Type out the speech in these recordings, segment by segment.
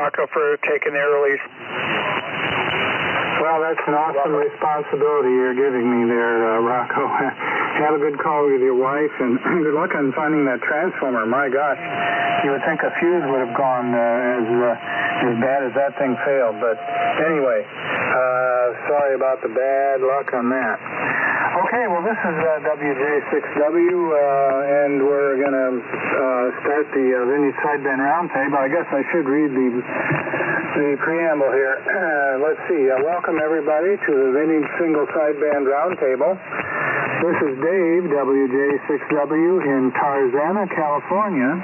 Rocco, for taking the release. Well, that's an awesome responsibility you're giving me there, Rocco. Have a good call with your wife, and good luck on finding that transformer. My gosh, you would think a fuse would have gone as bad as that thing failed. But anyway, sorry about the bad luck on that. Okay, well, this is WJ6W, and we're going to start the Vintage Sideband Roundtable. I guess I should read the preamble here. Let's see. Welcome, everybody, to the Vintage Single Sideband Roundtable. This is Dave, WJ6W, in Tarzana, California,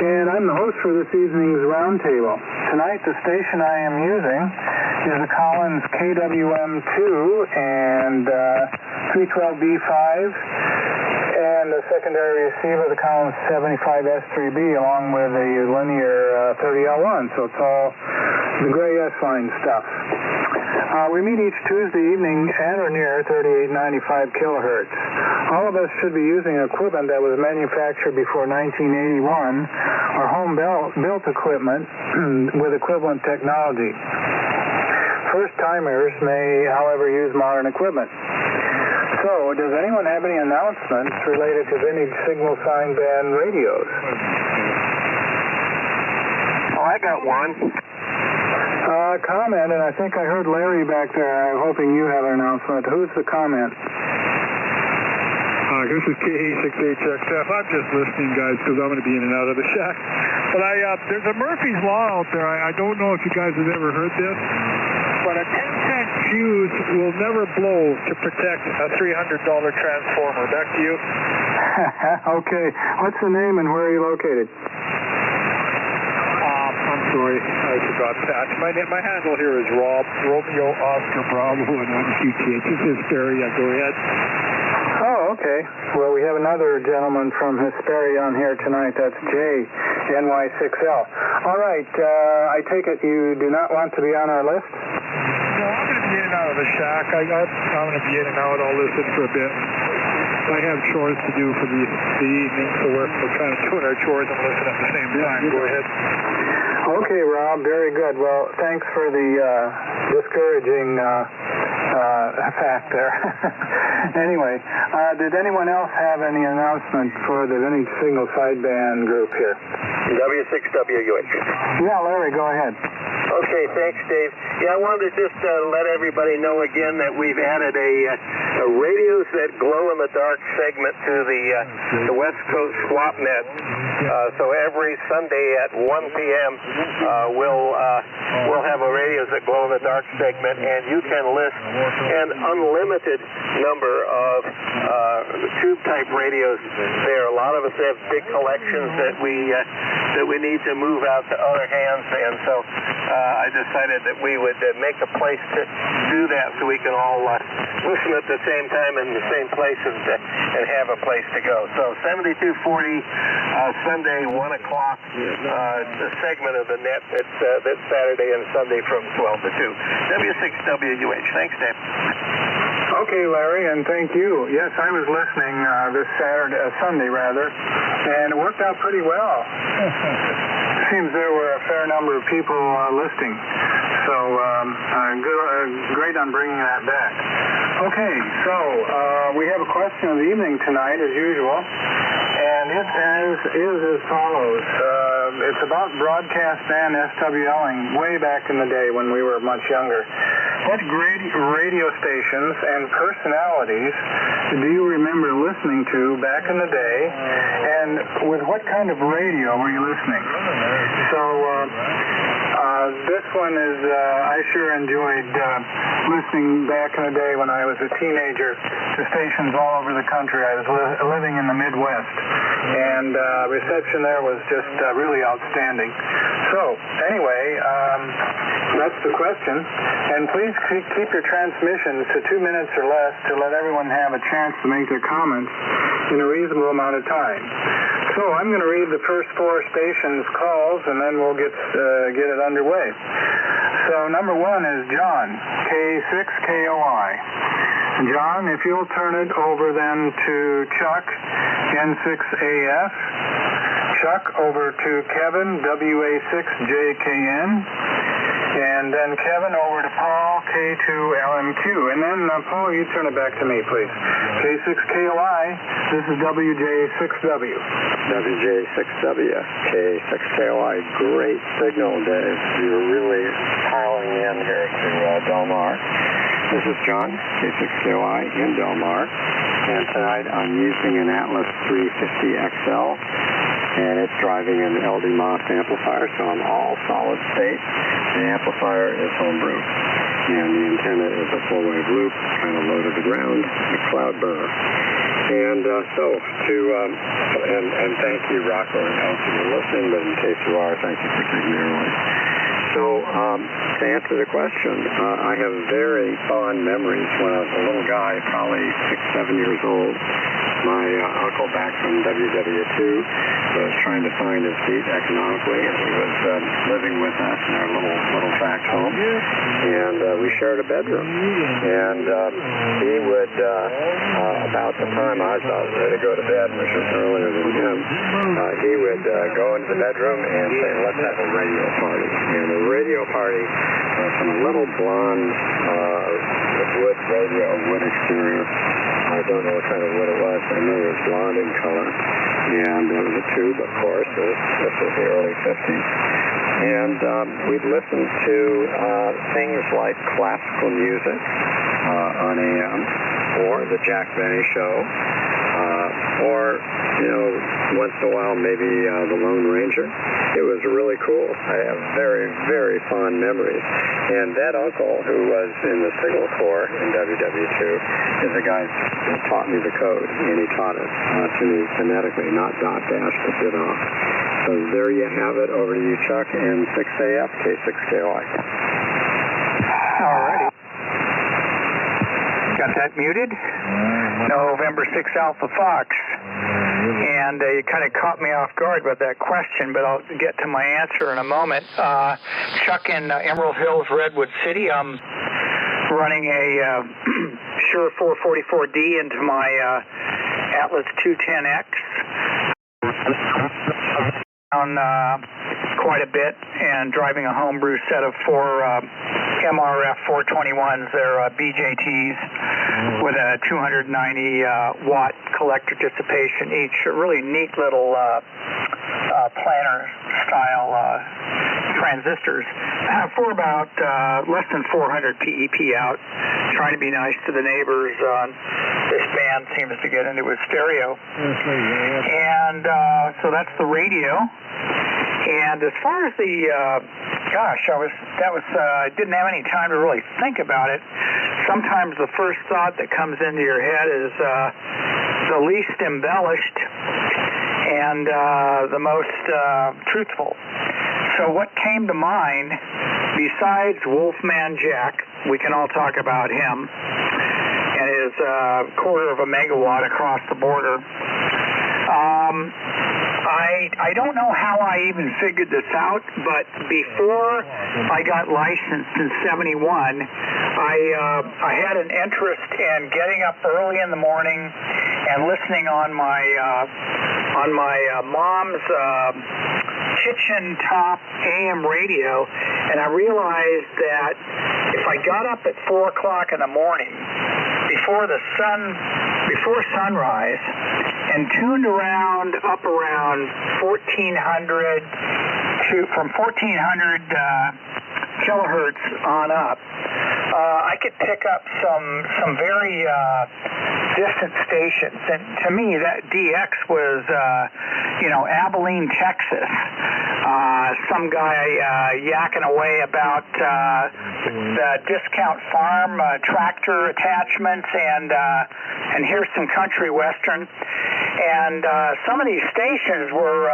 and I'm the host for this evening's roundtable. Tonight, the station I am using is the Collins KWM2 and 312B5, and the secondary receiver, the Collins 75S3B, along with a linear 30L1, so it's all the gray S-line stuff. We meet each Tuesday evening at or near 3895 kilohertz. All of us should be using equipment that was manufactured before 1981 or home-built equipment with equivalent technology. First-timers may, however, use modern equipment. So, does anyone have any announcements related to vintage signal sideband radios? Oh, I got one. Comment, and I think I heard Larry back there. I'm hoping you have an announcement. Who's the comment? This is KE68XF. I'm just listening, guys, because I'm going to be in and out of the shack. But there's a Murphy's Law out there. I don't know if you guys have ever heard this, but a 10-cent fuse will never blow to protect a $300 transformer. Back to you. Okay. What's the name and where are you located? I'm sorry, I forgot that. My handle here is Rob, Romeo Oscar Bravo, and I'm QTH. This is Hesperia. Go ahead. Oh, okay. Well, we have another gentleman from Hesperia on here tonight. That's Jay, NY6L. All right. I take it you do not want to be on our list? No, I'm going to be in and out of the shack. I'm going to be in and out. I'll listen for a bit. I have chores to do for the evening, so we're kind of doing our chores and listening at the same time. Go ahead. Okay, Rob, very good. Well, thanks for the discouraging fact there. Anyway, did anyone else have any announcement for the Vintage Signal Sideband group here? W6WUH. Yeah, Larry, go ahead. Okay, thanks, Dave. Yeah, I wanted to just let everybody know again that we've added a radios that glow-in-the-dark segment to the West Coast swap net. So every Sunday at 1 p.m. We'll have a radios that glow-in-the-dark segment, and you can list an unlimited number of tube-type radios there. A lot of us have big collections that we need to move out to other hands, and so I decided that we would make a place to do that so we can all listen at the same time in the same place and have a place to go. So 7240 Sunday, 1 o'clock, the segment of the net that's Saturday and Sunday from 12 to 2. W6WUH. Thanks, Dave. Okay, Larry, and thank you. Yes, I was listening this Sunday, and it worked out pretty well. Seems there were a fair number of people listening, so great on bringing that back. Okay, so we have a question of the evening tonight, as usual, and it is as follows. It's about broadcast band SWLing way back in the day when we were much younger. What great radio stations and personalities do you remember listening to back in the day, and with what kind of radio were you listening? So this one is, I sure enjoyed listening back in the day when I was a teenager to stations all over the country. I was living in the Midwest, and reception there was just really outstanding. So anyway, that's the question. And please keep your transmissions to 2 minutes or less to let everyone have a chance to make their comments in a reasonable amount of time. So I'm going to read the first 4 stations' calls, and then we'll get it underway. So number 1 is John, K6KOI. John, if you'll turn it over then to Chuck, N6AF. Chuck over to Kevin, WA6JKN, and then Kevin over to Paul, K2LMQ. And then, Paul, you turn it back to me, please. K6KOI, this is WJ6W. WJ6W, K6KOI, great signal, Dave. You're really piling in here to Del Mar. This is John, K6KOI in Del Mar, and tonight I'm using an Atlas 350XL, and it's driving an LD MOS amplifier, so I'm all solid state. The amplifier is homebrew, and the antenna is a full-wave loop, kind of low to the ground, a cloud burner. And and thank you, Rocco and Elsie, for listening, but in case you are, thank you for taking me early. So, to answer the question, I have very fond memories when I was a little guy, probably 6, 7 years old. My uncle back from WW2 was trying to find his feet economically, and he was living with us in our little fax home, and we shared a bedroom. And he would, about the time I was about ready to go to bed, which was earlier than him, he would go into the bedroom and say, let's have a radio party. And the radio party from a little blonde wood exterior. I don't know what kind of wood it was. I know it was blonde in color. And it was a tube, of course. This was the early 50s. And we'd listen to things like classical music on AM, or the Jack Benny Show, or, once in a while maybe the Lone Ranger. It was really cool. I have very, very fond memories. And that uncle who was in the Signal Corps in WW2 is the guy who taught me the code, and he taught it to me phonetically, not dot dash, but did off. So there you have it. Over to you, Chuck, and 6AF, K6KOI. All righty. Got that muted? November 6 Alpha Fox. And you kind of caught me off guard with that question, but I'll get to my answer in a moment. Chuck in Emerald Hills, Redwood City. I'm running a Shure 444D into my Atlas 210X. Down quite a bit and driving a homebrew set of 4 MRF 421s. They're BJTs with a 290 watt collector dissipation each. A really neat little planar style transistors for about less than 400 PEP out. Trying to be nice to the neighbors. This band seems to get into his stereo. And so that's the radio. And as far as the, I didn't have any time to really think about it. Sometimes the first thought that comes into your head is the least embellished and the most truthful. So what came to mind, besides Wolfman Jack, we can all talk about him, and his quarter of a megawatt across the border. I don't know how I even figured this out, but before I got licensed in '71, I had an interest in getting up early in the morning and listening on my mom's kitchen top AM radio, and I realized that if I got up at 4 o'clock in the morning before sunrise and tuned up around 1400 from 1400 kilohertz on up, I could pick up some very distant stations. And to me, that DX was, Abilene, Texas. Some guy yakking away about the discount farm tractor attachments, and here's some country western. And some of these stations were,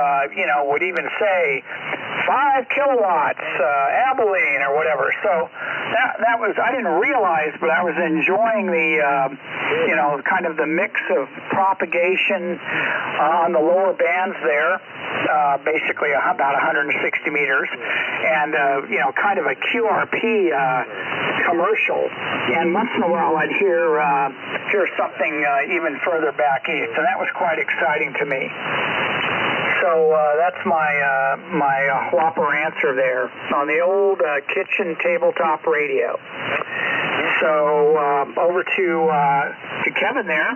would even say 5 kilowatts, Abilene or whatever. So that was, I didn't realize, but I was enjoying the, kind of the mix of propagation on the lower bands there, basically about 160 meters, and, kind of a QRP commercial. And once in a while I'd hear something even further back east, and that was quite exciting to me. So So that's my whopper answer there on the old kitchen tabletop radio. So over to Kevin there.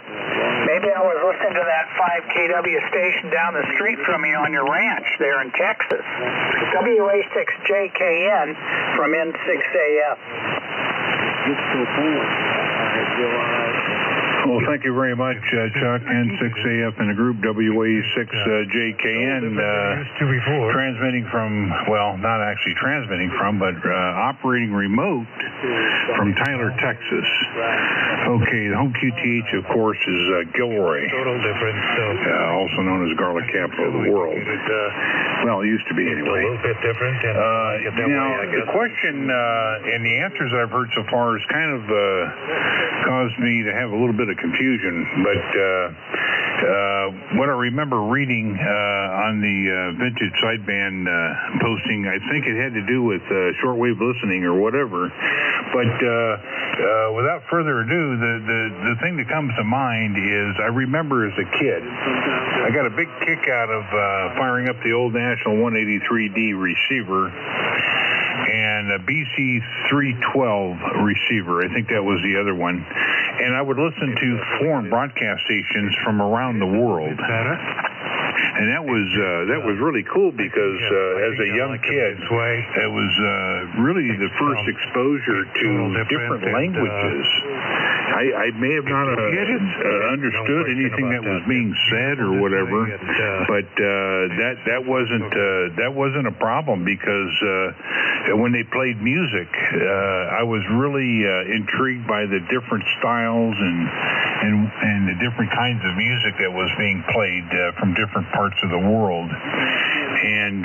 Maybe I was listening to that 5 kW station down the street from you on your ranch there in Texas. WA6JKN from N6AF. Well, thank you very much, Chuck, N6AF and the group WA6JKN, transmitting from, well, not actually transmitting from, but operating remote from Tyler, Texas. Okay, the home QTH, of course, is Gilroy, also known as garlic capital of the world. Well, it used to be anyway. A little bit different. Now, the question and the answers I've heard so far has kind of caused me to have a little bit of confusion, but what I remember reading on the vintage sideband posting, I think it had to do with shortwave listening or whatever. But without further ado, the thing that comes to mind is I remember as a kid, I got a big kick out of firing up the old National 183D receiver and a BC312 receiver. I think that was the other one. And I would listen to foreign broadcast stations from around the world. And that was really cool because as a young kid, it was really the first exposure to different languages. I may have not understood anything that was being said or whatever, but that wasn't a problem because when they played music, I was really intrigued by the different styles and the different kinds of music that was being played from different parts of the world. And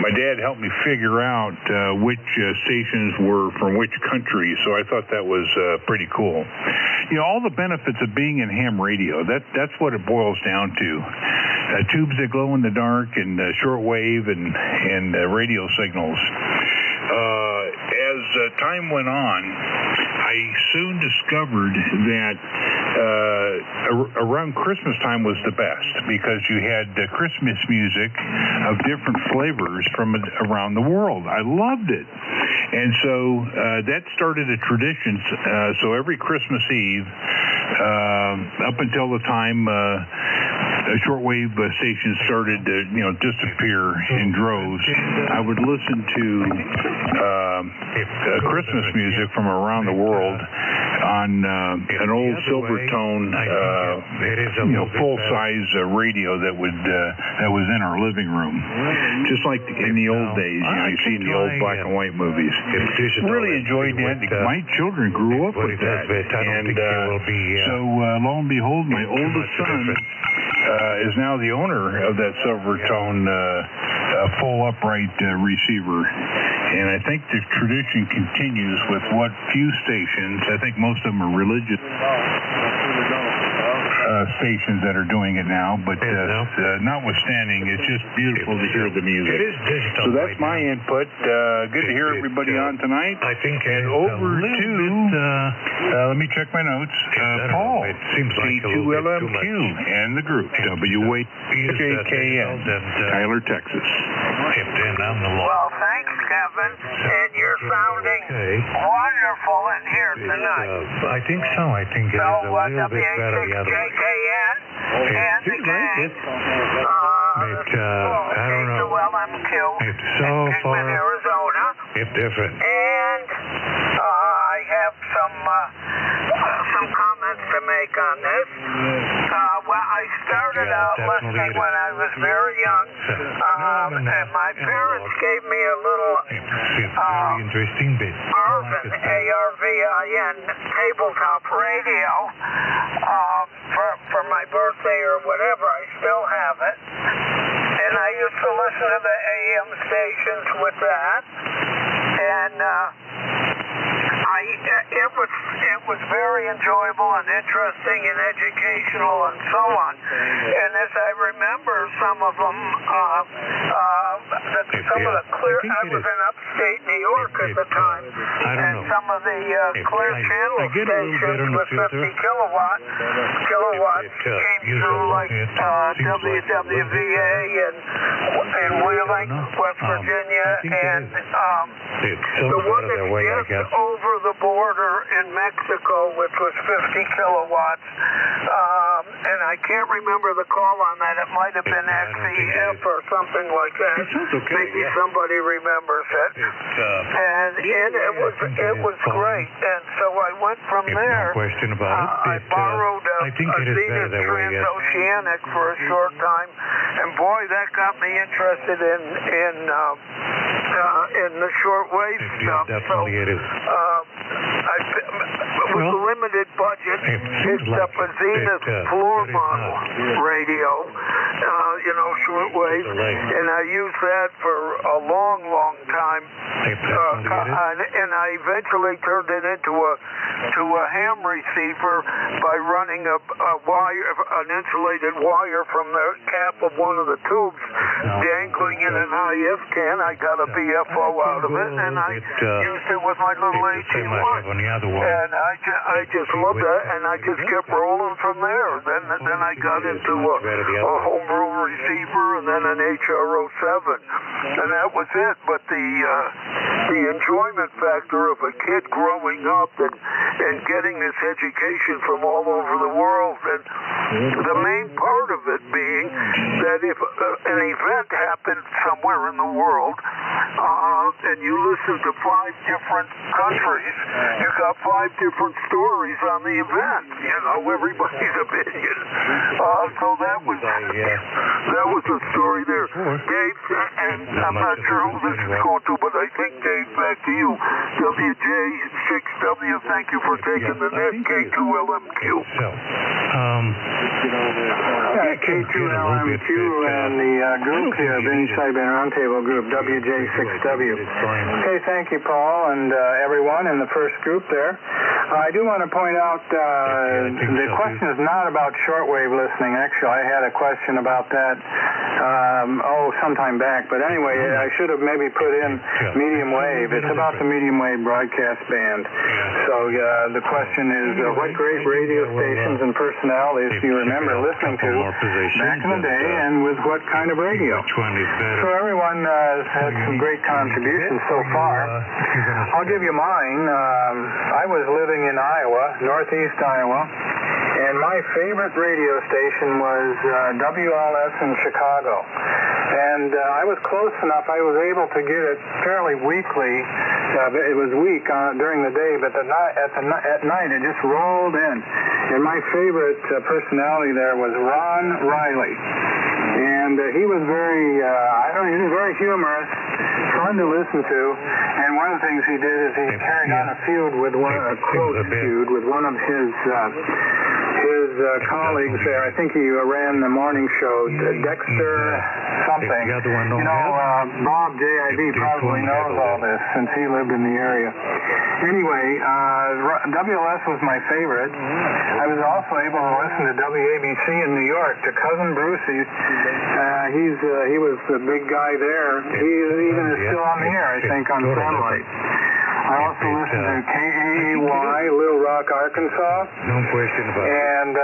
my dad helped me figure out which stations were from which country, so I thought that was pretty cool. You know, all the benefits of being in ham radio, that's what it boils down to. Tubes that glow in the dark and shortwave and radio signals. As time went on, I soon discovered that around Christmas time was the best because you had Christmas music of different flavors from around the world. I loved it. And so that started a tradition. So every Christmas Eve, up until the time shortwave stations started to disappear in droves, I would listen to Christmas music from around the world on an old Silvertone, full-size radio that was in our living room, just like in the old days. You see in the old black and white movies. Really enjoyed that. My children grew up with that, and so lo and behold, my oldest son is now the owner of that Silvertone full upright receiver. And I think the tradition continues with what few stations, I think most of them are religious stations that are doing it now, but notwithstanding, it's just beautiful to hear the music. It is digital. So that's my input. Good to hear everybody on tonight. I think and over to, let me check my notes, Paul, it seems like P2LMQ and the group, WAJKN, Tyler, Texas. Well, thanks, Kevin, and you're sounding wonderful in here tonight. I think so. I think it is a little bit better the other way. WA6JKN and the gang. I don't know. P2LMQ It's so far. Arizona. It's different. And I have some comments to make on this. Well, I started out listening when I was very young, and my parents gave me a little very interesting bit. Arvin, ARVIN, tabletop radio for my birthday or whatever. I still have it. And I used to listen to the AM stations with that. And it was very enjoyable and interesting and educational and so on. And as I remember, some of them, some of the clear, I was in upstate New York at the time, and some of the clear channel stations with 50 kilowatts came through like WWVA in Wheeling, West Virginia, and the one that's just over the border in Mexico, which was 50 kilowatts, and I can't remember the call on that. It might have been XEF or something like that. Maybe somebody remembers it. And it was great. And so I went from there. No question about it. I borrowed a Zenith Transoceanic for a short time, and boy, that got me interested in the shortwave stuff. So with a limited budget, picked up a Zenith floor model radio, shortwave, and I used that for a long, long time. And I eventually turned it into a ham receiver by running an insulated wire from the cap of one of the tubes, dangling in an IF can. I got a BFO out of it, and I used it with my little AT1. And I just loved that, and I just kept rolling from there. Then I got into a homebrew receiver, and then an HRO7, and that was it. But the enjoyment factor of a kid growing up and getting this education from all over the world, and the main part of it being that if an event happened somewhere in the world, and you listen to 5 different countries, you got 5 different stories on the event, everybody's opinion. So that was the story there. Dave, and I'm not sure who this is going to, but I think, Dave, back to you. WJ6W, thank you for taking the net K2LMQ. K2LMQ and the group here, Vinny Sideband Roundtable group, WJ6W. Okay, thank you, Paul, and everyone in the first group there. I do want to point out the question is not about shortwave listening. Actually, I had a question about that sometime back. But anyway, I should have maybe put in medium wave. It's about the medium wave broadcast band. So the question is, what great radio stations and personalities do you remember listening to back in the day, and with what kind of radio? So everyone has had some great contributions so far. I'll give you mine. I was living in Iowa, northeast Iowa, and my favorite radio station was WLS in Chicago. And I was close enough, I was able to get it fairly weekly. It was weak during the day, but at night it just rolled in. And my favorite personality there was Ron Riley. And he was he was very humorous, fun to listen to. And one of the things he did is he carried on a feud with a close feud with one of his colleagues there. I think he ran the morning show, Dexter something. Bob J.I.B. probably knows all this since he lived in the area. Anyway, WLS was my favorite. I was also able to listen to WABC in New York, to Cousin Brucey. He was the big guy there. He even is still on the air, I think, on Sunlight. I also listened to KAAY, Little Rock, Arkansas. No question about it. And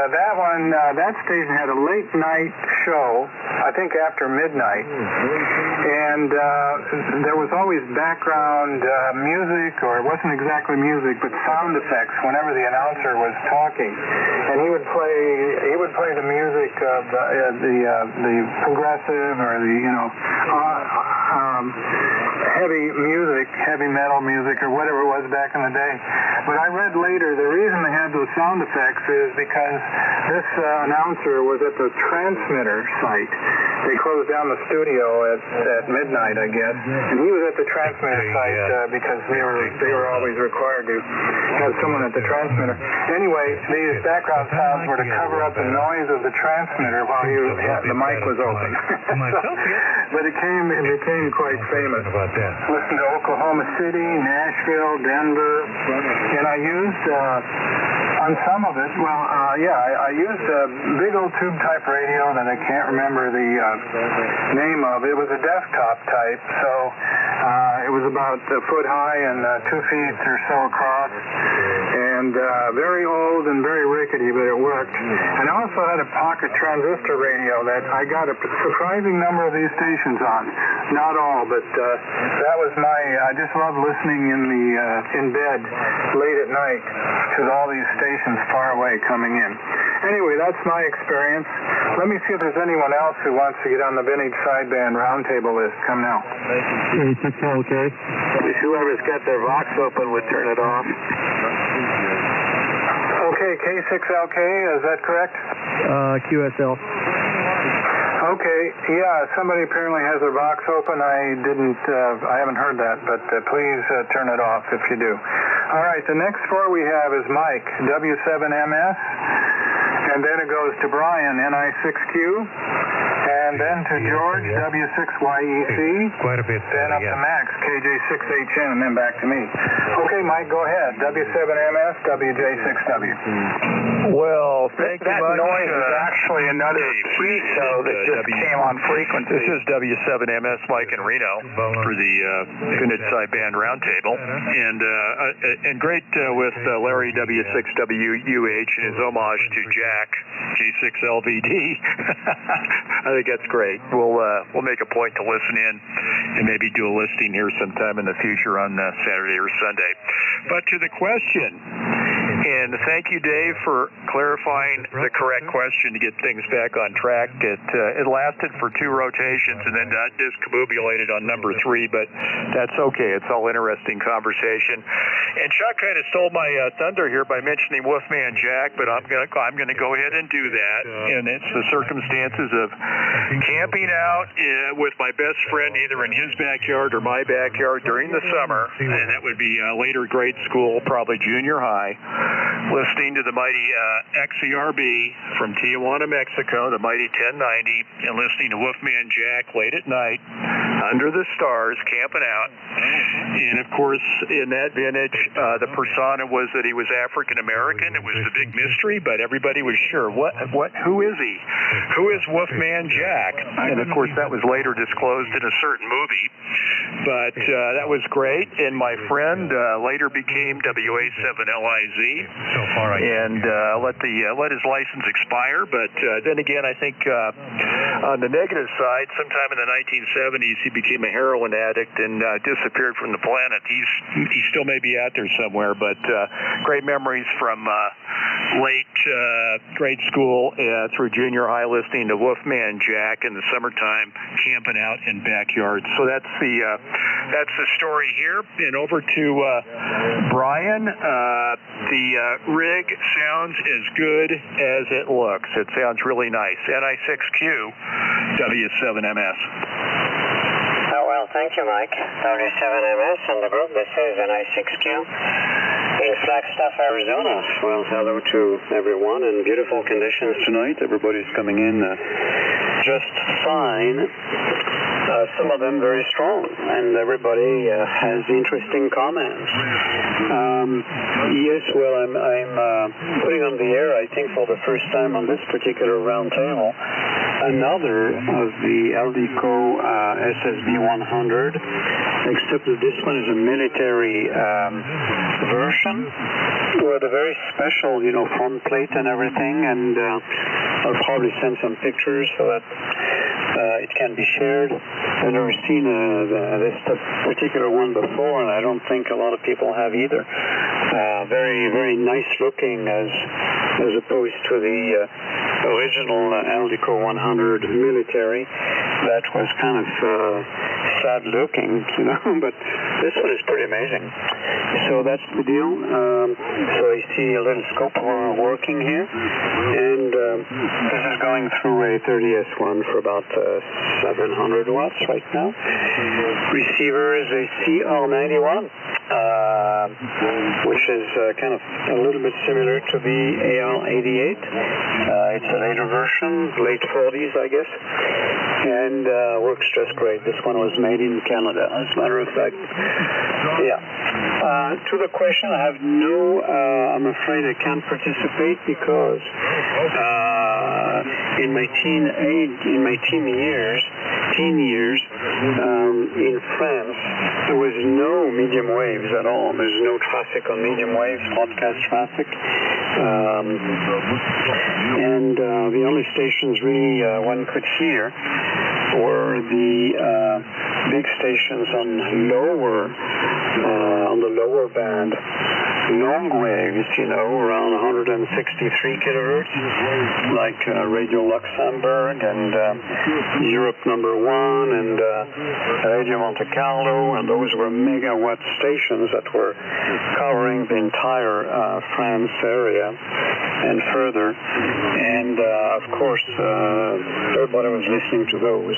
that station had a late night show, I think after midnight. And there was always background music, or it wasn't exactly music, but sound effects whenever the announcer was talking. And he would play the music of the progressive or the heavy metal music, or whatever it was back in the day. But I read later the reason they had those sound effects is because this announcer was at the transmitter site. They closed down the studio at midnight, I guess, and he was at the transmitter site because they were always required to have someone at the transmitter. Anyway, these background sounds were to cover up the noise of the transmitter while the mic was open. But it became quite famous. about that? Listened to Oklahoma City, Nashville, Denver, and I used, on some of it, I used a big old tube type radio that I can't remember the name of. It was a desktop type, so it was about a foot high and 2 feet or so across, and very old and very rickety, but it worked. And I also had a pocket transistor radio that I got a surprising number of these stations on. Not all, but that was I just loved listening in bed late at night to all these stations far away coming in. Anyway, that's my experience. Let me see if there's anyone else who wants to get on the vintage sideband roundtable list. Come now. K6LK. Whoever's got their Vox open would turn it off. Okay, K6LK, is that correct? QSL. Okay, yeah, somebody apparently has their Vox open. I haven't heard that, but please turn it off if you do. All right, the next four we have is Mike, W7MS, and then it goes to Brian, NI6Q, and then to George, W6YEC, Quite a bit. then up to Max, KJ6HN, and then back to me. Okay, Mike, go ahead. W7MS, WJ6W. Well, thank you that much. That noise is actually another key, though, that just came on frequency. This is W7MS, Mike in Reno, for the Vintage Sideband Roundtable. And great with Larry W6WUH and his homage to Jack, G6LVD. I think that's great. We'll make a point to listen in and maybe do a listing here sometime in the future on Saturday or Sunday. But to the question, and thank you, Dave, for clarifying the correct question to get things back on track. It lasted for 2 rotations and then discombobulated on number 3, but that's okay. It's all interesting conversation. And Chuck kind of stole my thunder here by mentioning Wolfman Jack, but I'm going to go ahead and do that. And it's the circumstances of camping out with my best friend either in his backyard or my backyard during the summer, and that would be later grade school, probably junior high, listening to the mighty XERB from Tijuana, Mexico, the mighty 1090, and listening to Wolfman Jack late at night under the stars, camping out. And, of course, in that vintage, the persona was that he was African-American. It was the big mystery, but everybody was sure. Who is he? Who is Wolfman Jack? And, of course, that was later disclosed in a certain movie. But that was great. And my friend later became WA7LIZ. So far, and let his license expire. But then again, I think on the negative side, sometime in the 1970s, he became a heroin addict and disappeared from the planet. He still may be out there somewhere, but great memories from late grade school through junior high, listening to Wolfman Jack in the summertime, camping out in backyards. So that's the story here. And over to Brian. The rig sounds as good as it looks. It sounds really nice. NI6Q, W7MS. Oh, well, thank you, Mike. W7MS and the group. This is NI6Q in Flagstaff, Arizona. Well, hello to everyone in beautiful conditions tonight. Everybody's coming in just fine. Some of them very strong, and everybody has interesting comments. Yes, well, I'm putting on the air, I think for the first time on this particular roundtable, another of the Aldico SSB 100, except that this one is a military version with a very special, front plate and everything, and I'll probably send some pictures so that it can be shared. I've never seen this particular one before, and I don't think a lot of people have either. Very, very nice looking as opposed to the original Aldico 100 military. That was kind of sad looking, but this one is pretty amazing. So that's the deal. So I see a little scope working here, and this is going through a 30S1 for about 700 watts right now. Receiver is a CR91. which is kind of a little bit similar to the AL88. It's a later version, late 40s, I guess, and works just great. This one was made in Canada, as a matter of fact. Yeah. To the question, I have no, I'm afraid I can't participate because in my teen years, in France, there was no medium waves at all. There's no traffic on medium waves, broadcast traffic. And the only stations really one could hear were the big stations on the lower band, long waves, around 163 kilohertz, like Radio Luxembourg and Europe number 1 and Radio Monte Carlo, and those were megawatt stations that were covering the entire France area and further. And of course, everybody was listening to those,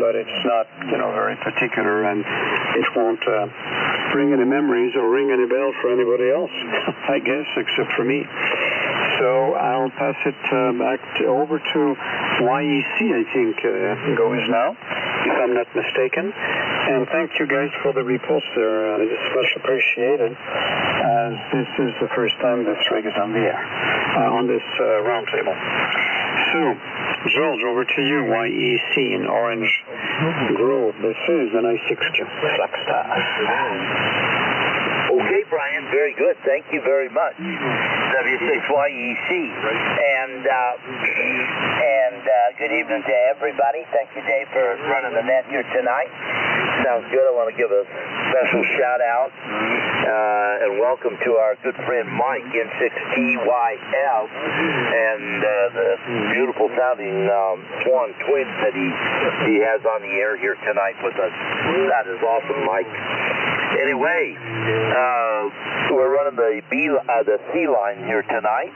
but it's not, very particular, and it won't bring any memories or ring any bell for anybody else, I guess, except for me. So I'll pass it back over to YEC, I think, goes now, if I'm not mistaken. And thank you guys for the reports there. It's much appreciated, as this is the first time this rig is on the air, on this roundtable. So, George, over to you, YEC in Orange Grove. This is an I-6Q Flagstaff. Okay, Brian, very good. Thank you very much. W6YEC. And good evening to everybody. Thank you, Dave, for running the net here tonight. Sounds good. I want to give a special shout out and welcome to our good friend Mike, N6TYF, and the beautiful sounding Swan twins that he has on the air here tonight with us. That is awesome, Mike. Anyway, we're running the C line here tonight.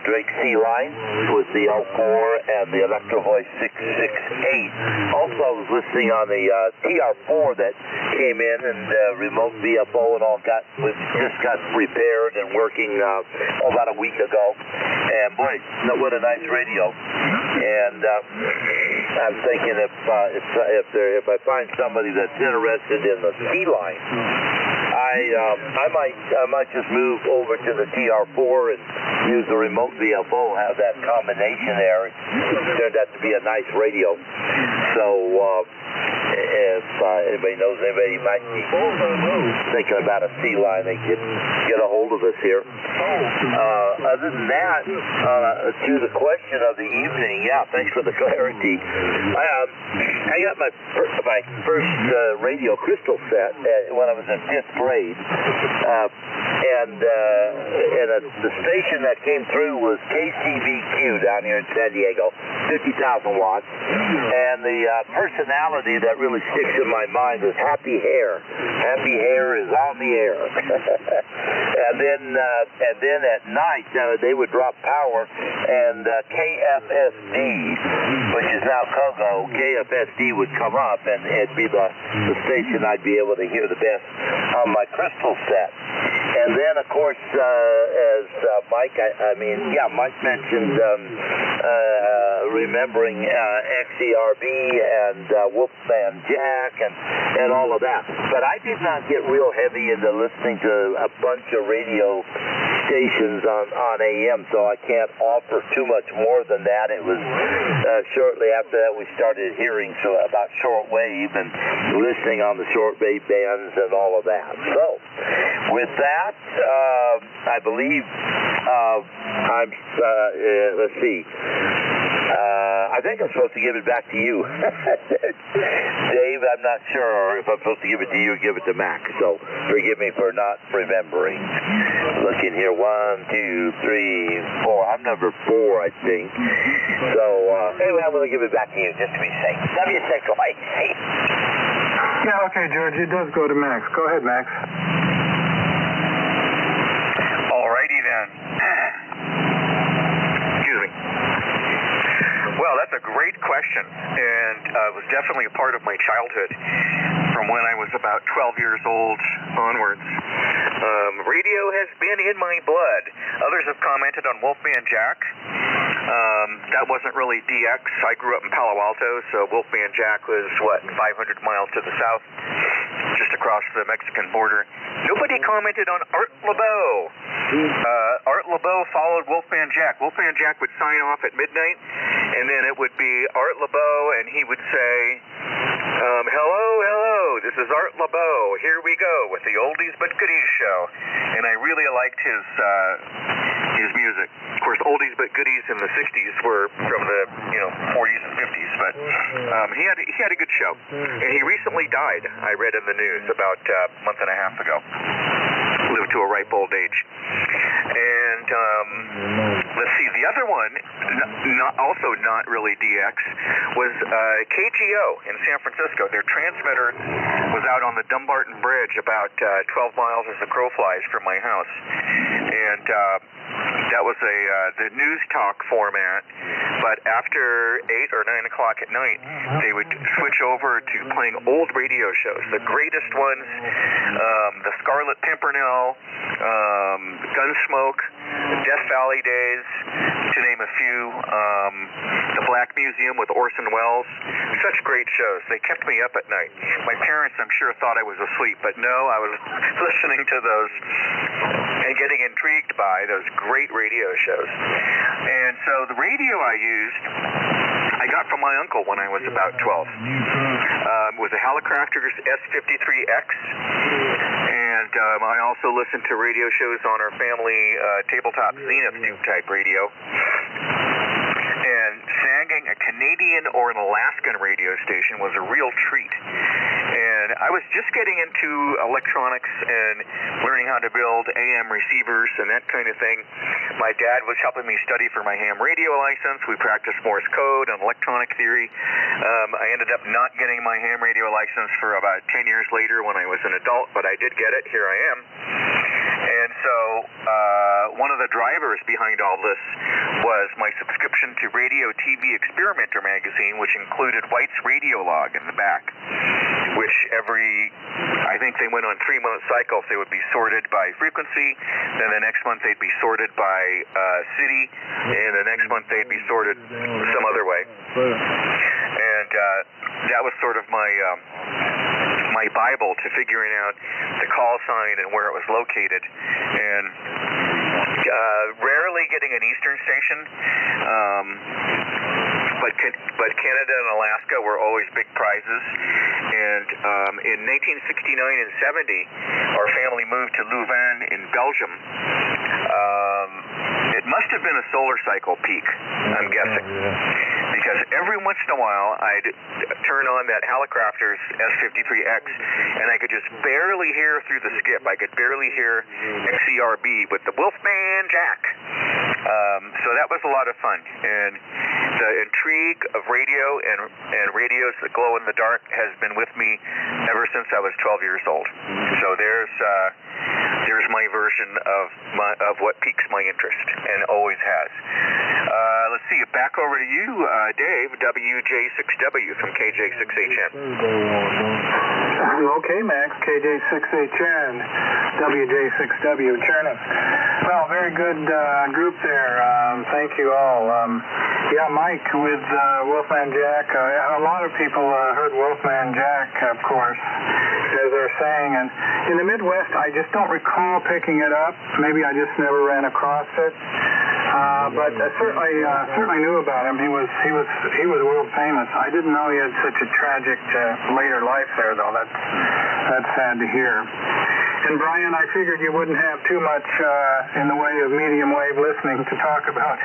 Drake C line with the L4 and the Electro Voice 668. Also, I was listening on the TR4 that came in, and remote VFO and all just got repaired and working about a week ago. And boy, what a nice radio. And I'm thinking if I find somebody that's interested in the C line, I might just move over to the TR4 and use the remote VFO, have that combination there. It turned out to be a nice radio. So if anybody knows anybody might be thinking about a C line, they can get a hold of us here. Other than that, to the question of the evening, yeah, thanks for the clarity. I got my first radio crystal set when I was in 5th grade, and the station that came through was KCVQ down here in San Diego, 50,000 watts, and the personality that really sticks in my mind is Happy Hair. Happy Hair is on the air. and then at night they would drop power, and KFSD, which is now Kogo, KFSD would come up, and it'd be the station I'd be able to hear the best on my crystal set. And then, of course, as Mike, Mike mentioned remembering XERB and Wolfman Jack and all of that. But I did not get real heavy into listening to a bunch of radio stations on AM, so I can't offer too much more than that. It was shortly after that we started hearing about shortwave and listening on the shortwave bands and all of that. So, with that, I believe let's see. I think I'm supposed to give it back to you. Dave, I'm not sure if I'm supposed to give it to you or give it to Mac, so forgive me for not remembering. Looking here, 1, 2, 3, 4. I'm number 4, I think. So, anyway, I'm going to give it back to you just to be safe. W6YEC. Yeah, okay, George, it does go to Max. Go ahead, Max. Alrighty then. Excuse me. Well, that's a great question, and was definitely a part of my childhood. from when I was about 12 years old onwards. Radio has been in my blood. Others have commented on Wolfman Jack. That wasn't really DX. I grew up in Palo Alto, so Wolfman Jack was, 500 miles to the south, just across the Mexican border. Nobody commented on Art LeBeau. Art LeBeau followed Wolfman Jack. Wolfman Jack would sign off at midnight, and then it would be Art LeBeau, and he would say, hello, this is Art LeBeau. Here we go with the Oldies But Goodies show. And I really liked his music. Of course, Oldies But Goodies in the 60s were from the 40s and 50s, but he had a good show. And he recently died, I read in the news about a month and a half ago. Lived to a ripe old age. And let's see, the other one, also not really DX, was KGO in San Francisco. Their transmitter was out on the Dumbarton Bridge about 12 miles as the crow flies from my house. And that was the news talk format, but after 8 or 9 o'clock at night, they would switch over to playing old radio shows, the greatest ones, the Scarlet Pimpernel, Gunsmoke, Death Valley Days, to name a few, the Black Museum with Orson Welles. Such great shows. They kept me up at night. My parents, I'm sure, thought I was asleep, but no, I was listening to those and getting intrigued by those great radio shows. And so the radio I used, I got from my uncle when I was about 12. It was a Hallicrafters S53X, and I also listened to radio shows on our family tabletop Zenith tube type radio. And snagging a Canadian or an Alaskan radio station was a real treat. And I was just getting into electronics and learning how to build AM receivers and that kind of thing. My dad was helping me study for my ham radio license. We practiced Morse code and electronic theory. I ended up not getting my ham radio license for about 10 years later when I was an adult, but I did get it. Here I am. And so one of the drivers behind all this was my subscription to Radio TV Experimenter magazine, which included White's Radio Log in the back, which I think they went on 3-month cycles. They would be sorted by frequency, then the next month they'd be sorted by city, and the next month they'd be sorted some other way. And that was sort of my Bible to figuring out the call sign and where it was located. And rarely getting an Eastern station, but Canada and Alaska were always big prizes. And in 1969 and 70, our family moved to Louvain in Belgium. It must have been a solar cycle peak, I'm guessing, because every once in a while I'd turn on that Hallicrafters S53X and I could just barely hear through the skip. I could barely hear XERB with the Wolfman Jack. So that was a lot of fun. And the intrigue of radio and radios that glow in the dark has been with me ever since I was 12 years old. So there's my version of what piques my interest, and always has. Let's see, back over to you, Dave, WJ6W from KJ6HN. Okay, Max, KJ6HN, WJ6W, Chernin. Well, very good group there. Thank you all. Mike with Wolfman Jack. A lot of people heard Wolfman Jack, of course, as they're saying. And in the Midwest, I just don't recall picking it up. Maybe I just never ran across it. But I certainly knew about him. He was world famous. I didn't know he had such a tragic later life there, though. That's sad to hear. And Brian, I figured you wouldn't have too much in the way of medium wave listening to talk about.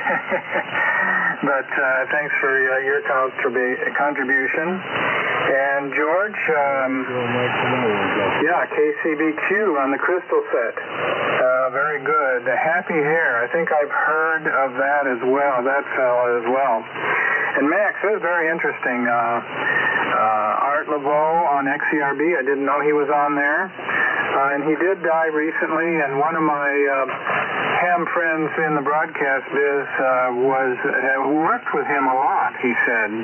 But thanks for your contribution. And George, KCBQ on the crystal set. Very good. Happy Hair. I think I've heard of that as well, that fella as well. And Max, that was very interesting. Art LeBeau on XERB. I didn't know he was on there. And he did die recently, and one of my ham friends in the broadcast biz worked with him a lot, he said.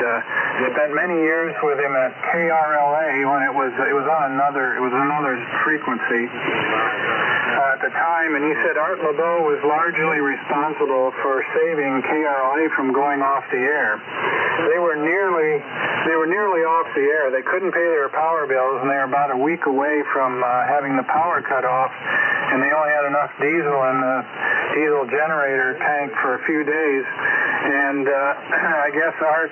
Spent many years with him at KRLA when it was on another frequency at the time, and he said Art LeBeau was largely responsible for saving KRLA from going off the air. They were nearly off the air. They couldn't pay their power bills, and they were about a week away from having the power cut off, and they only had enough diesel in the diesel generator tank for a few days. And I guess Art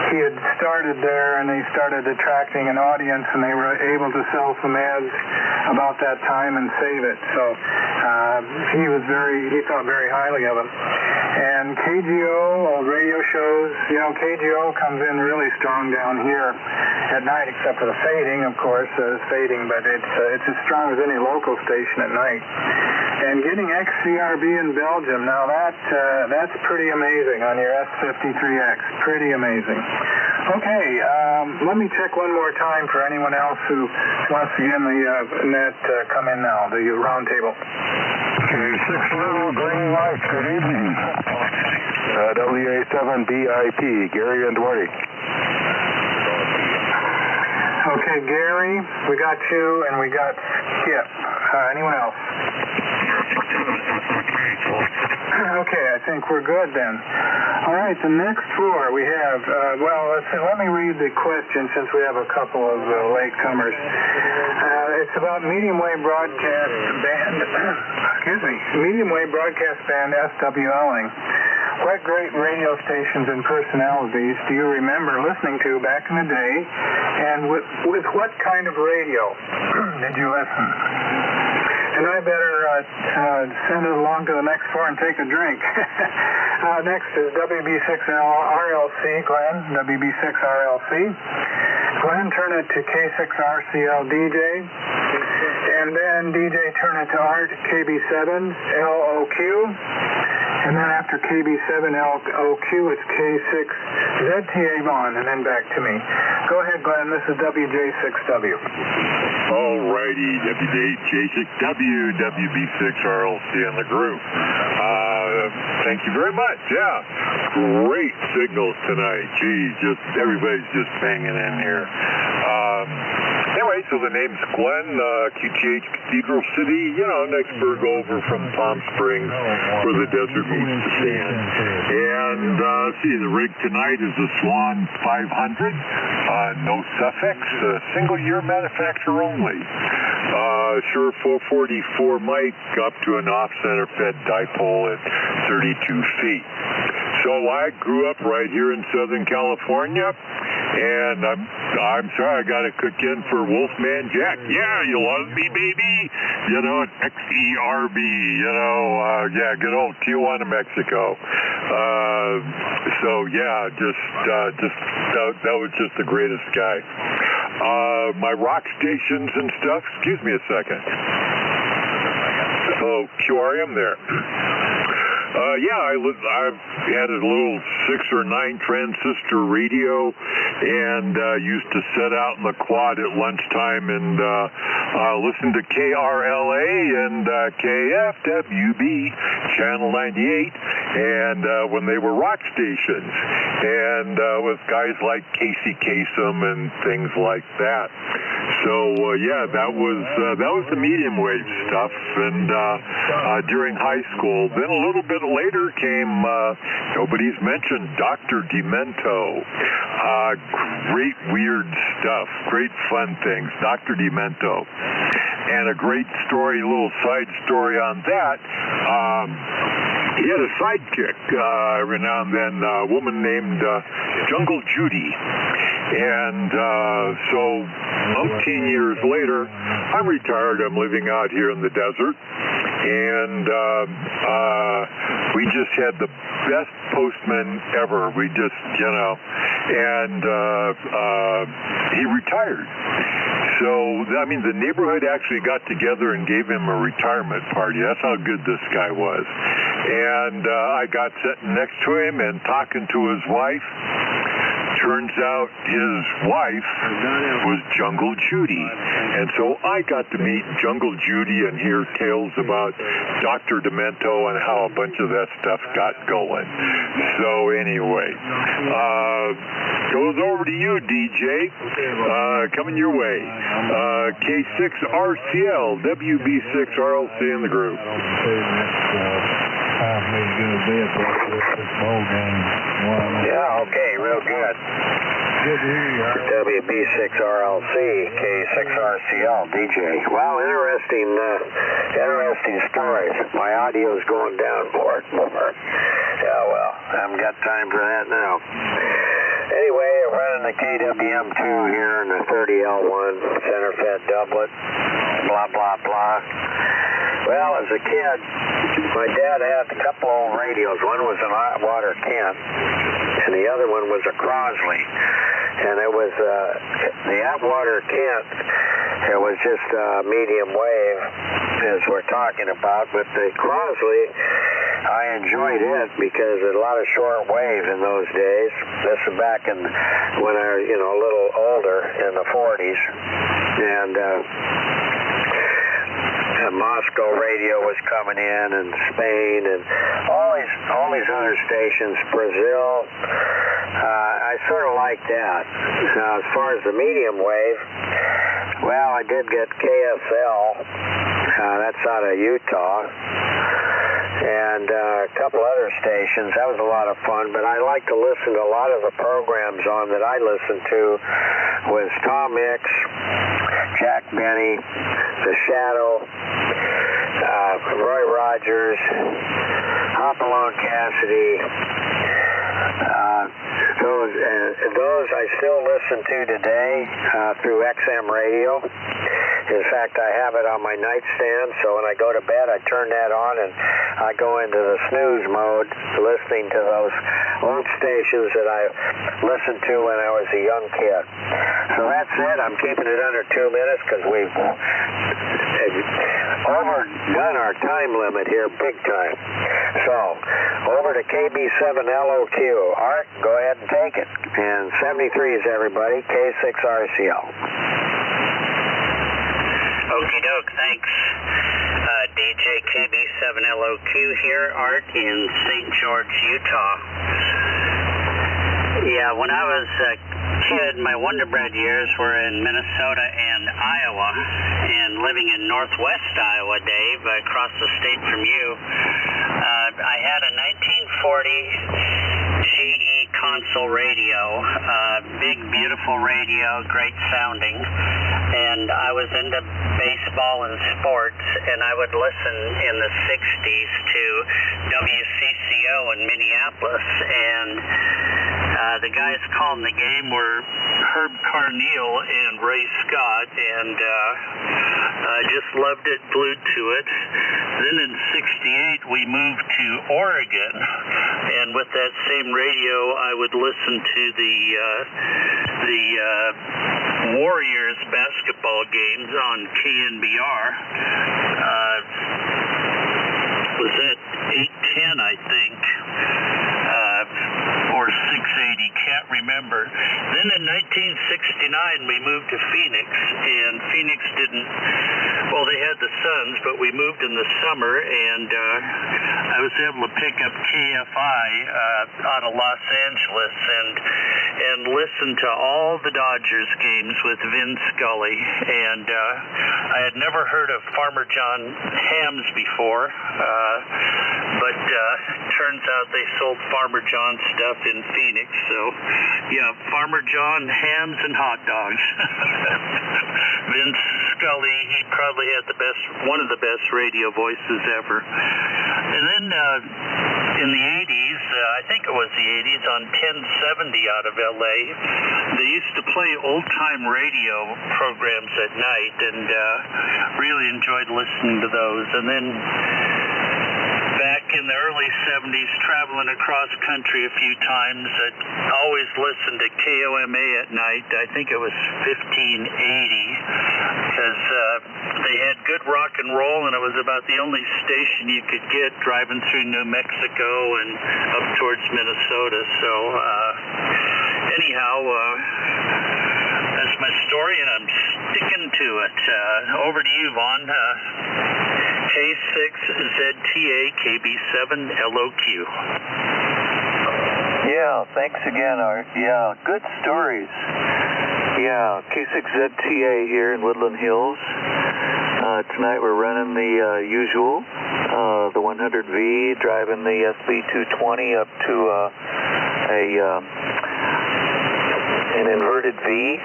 he had started there, and he started attracting an audience, and they were able to sell some ads about that time and save it. So he thought very highly of him. And KGO, old radio shows, KGO comes in really strong down here at night, except for the fading, of course, but it's as strong as any local station at night. And getting XCRB in Belgium, now that's pretty amazing on your S53X, pretty amazing. Okay, let me check one more time for anyone else who wants to get in the net, come in now, the roundtable. Okay, 6 green light, good evening. WA7BIP, Gary and Duarte. Okay, Gary, we got you, and we got Skip. Anyone else? Okay, I think we're good then. All right, the next four we have, let me read the question since we have a couple of latecomers. It's about medium wave broadcast band, medium wave broadcast band SWLing. What great radio stations and personalities do you remember listening to back in the day, and with what kind of radio did you listen? And I better send it along to the next floor and take a drink. Next is WB6RLC, Glenn, WB6RLC. Glenn, turn it to K6RCL DJ. And then DJ, turn it to Art, KB7LOQ. And then after KB7LOQ, it's K6ZTA Vaughn, and then back to me. Go ahead, Glenn. This is WJ6W. All righty, WJ6W, WB6RLC on the group. Thank you very much. Yeah, great signals tonight. Geez, everybody's just banging in here. Anyway, so the name's Glenn, QTH Cathedral City, next burg over from Palm Springs, where the desert meets the sand. And the rig tonight is a Swan 500, no suffix, single-year manufacturer only. Shure 444 mic up to an off-center fed dipole at 32 feet. So I grew up right here in Southern California, and I'm sorry, I got to cook in for Wolfman Jack. Yeah, you love me, baby. XERB. Good old Tijuana, Mexico. That was just the greatest guy. My rock stations and stuff. Excuse me a second. Oh, QRM there. I've had a little 6 or 9 transistor radio, and used to sit out in the quad at lunchtime and listen to KRLA and KFWB, Channel 98, and when they were rock stations, and with guys like Casey Kasem and things like that. So that was the medium wave stuff, and during high school. Then a little bit later came nobody's mentioned Dr. Demento. Great weird stuff, great fun things, Dr. Demento. And a great story, a little side story on that. He had a sidekick every now and then, a woman named Jungle Judy. And so 18 years later, I'm retired. I'm living out here in the desert. And we just had the best postman ever. We just, and he retired. So, the neighborhood actually got together and gave him a retirement party. That's how good this guy was. And I got sitting next to him and talking to his wife. turns out his wife was Jungle Judy. And so I got to meet Jungle Judy and hear tales about Dr. Demento and how a bunch of that stuff got going. So anyway, goes over to you, DJ. Coming your way. K6RCL, WB6RLC in the group. Yeah, okay, real good. WB6RLC, K6RCL, DJ. Well, interesting stories. My audio's going down more. Yeah, well, I haven't got time for that now. Anyway, I'm running the KWM2 here in the 30L1 center-fed doublet. Blah, blah, blah. Well, as a kid, my dad had a couple old radios. One was an Atwater Kent, and the other one was a Crosley. And it was the Atwater Kent. It was just medium wave, as we're talking about. But the Crosley, I enjoyed it because there's a lot of short wave in those days. This is back in when I was, a little older in the 40s, and Moscow radio was coming in, and Spain, and all these other stations, Brazil. I sort of like that. Now, as far as the medium wave, well, I did get KSL. That's out of Utah. And a couple other stations. That was a lot of fun, but I like to listen to a lot of the programs on that I listened to was Tom Mix, Jack Benny, The Shadow, Roy Rogers, Hopalong Cassidy. Those I still listen to today through XM radio. In fact, I have it on my nightstand, so when I go to bed, I turn that on and I go into the snooze mode, listening to those old stations that I listened to when I was a young kid. So that's it. I'm keeping it under 2 minutes because we've overdone our time limit here big time. So, over to KB7LOQ. Art, go ahead and take it. And 73 is everybody, K6RCL. Okie doke, thanks. DJ KB7LOQ here, Art in St. George, Utah. Yeah, when I was a kid, my Wonder Bread years were in Minnesota and Iowa, and living in northwest Iowa, Dave, across the state from you. I had a 1940 GE console radio, big, beautiful radio, great sounding, and I was into baseball and sports, and I would listen in the 60s to WCCO in Minneapolis, and the guys calling the game were Herb Carneal and Ray Scott, and I just loved it, glued to it. Then in 68 we moved to Oregon, and with that same radio I would listen to the Warriors basketball games on KNBR. Was that 810, I think, or 680, can't remember. Then in 1969 we moved to Phoenix, and Phoenix they had the Suns, but we moved in the summer, and I was able to pick up KFI out of Los Angeles and listen to all the Dodgers games with Vin Scully, and I had never heard of Farmer John hams before, but turns out they sold Farmer John stuff in Phoenix, so yeah, Farmer John hams and hot dogs. Vince Scully, he probably had one of the best radio voices ever. And then in the 80s, I think it was the 80s, on 1070 out of LA, they used to play old-time radio programs at night, and really enjoyed listening to those. And then back in the early 70s, traveling across country a few times, I always listened to KOMA at night. I think it was 1580, because they had good rock and roll, and it was about the only station you could get driving through New Mexico and up towards Minnesota. So anyhow, that's my story, and I'm sticking to it. Over to you, Vaughn. K6ZTA KB7LOQ. Yeah, thanks again, Art. Yeah, good stories. Yeah, K6ZTA here in Woodland Hills. Tonight we're running the usual, the 100V, driving the SB220 up to an inverted V,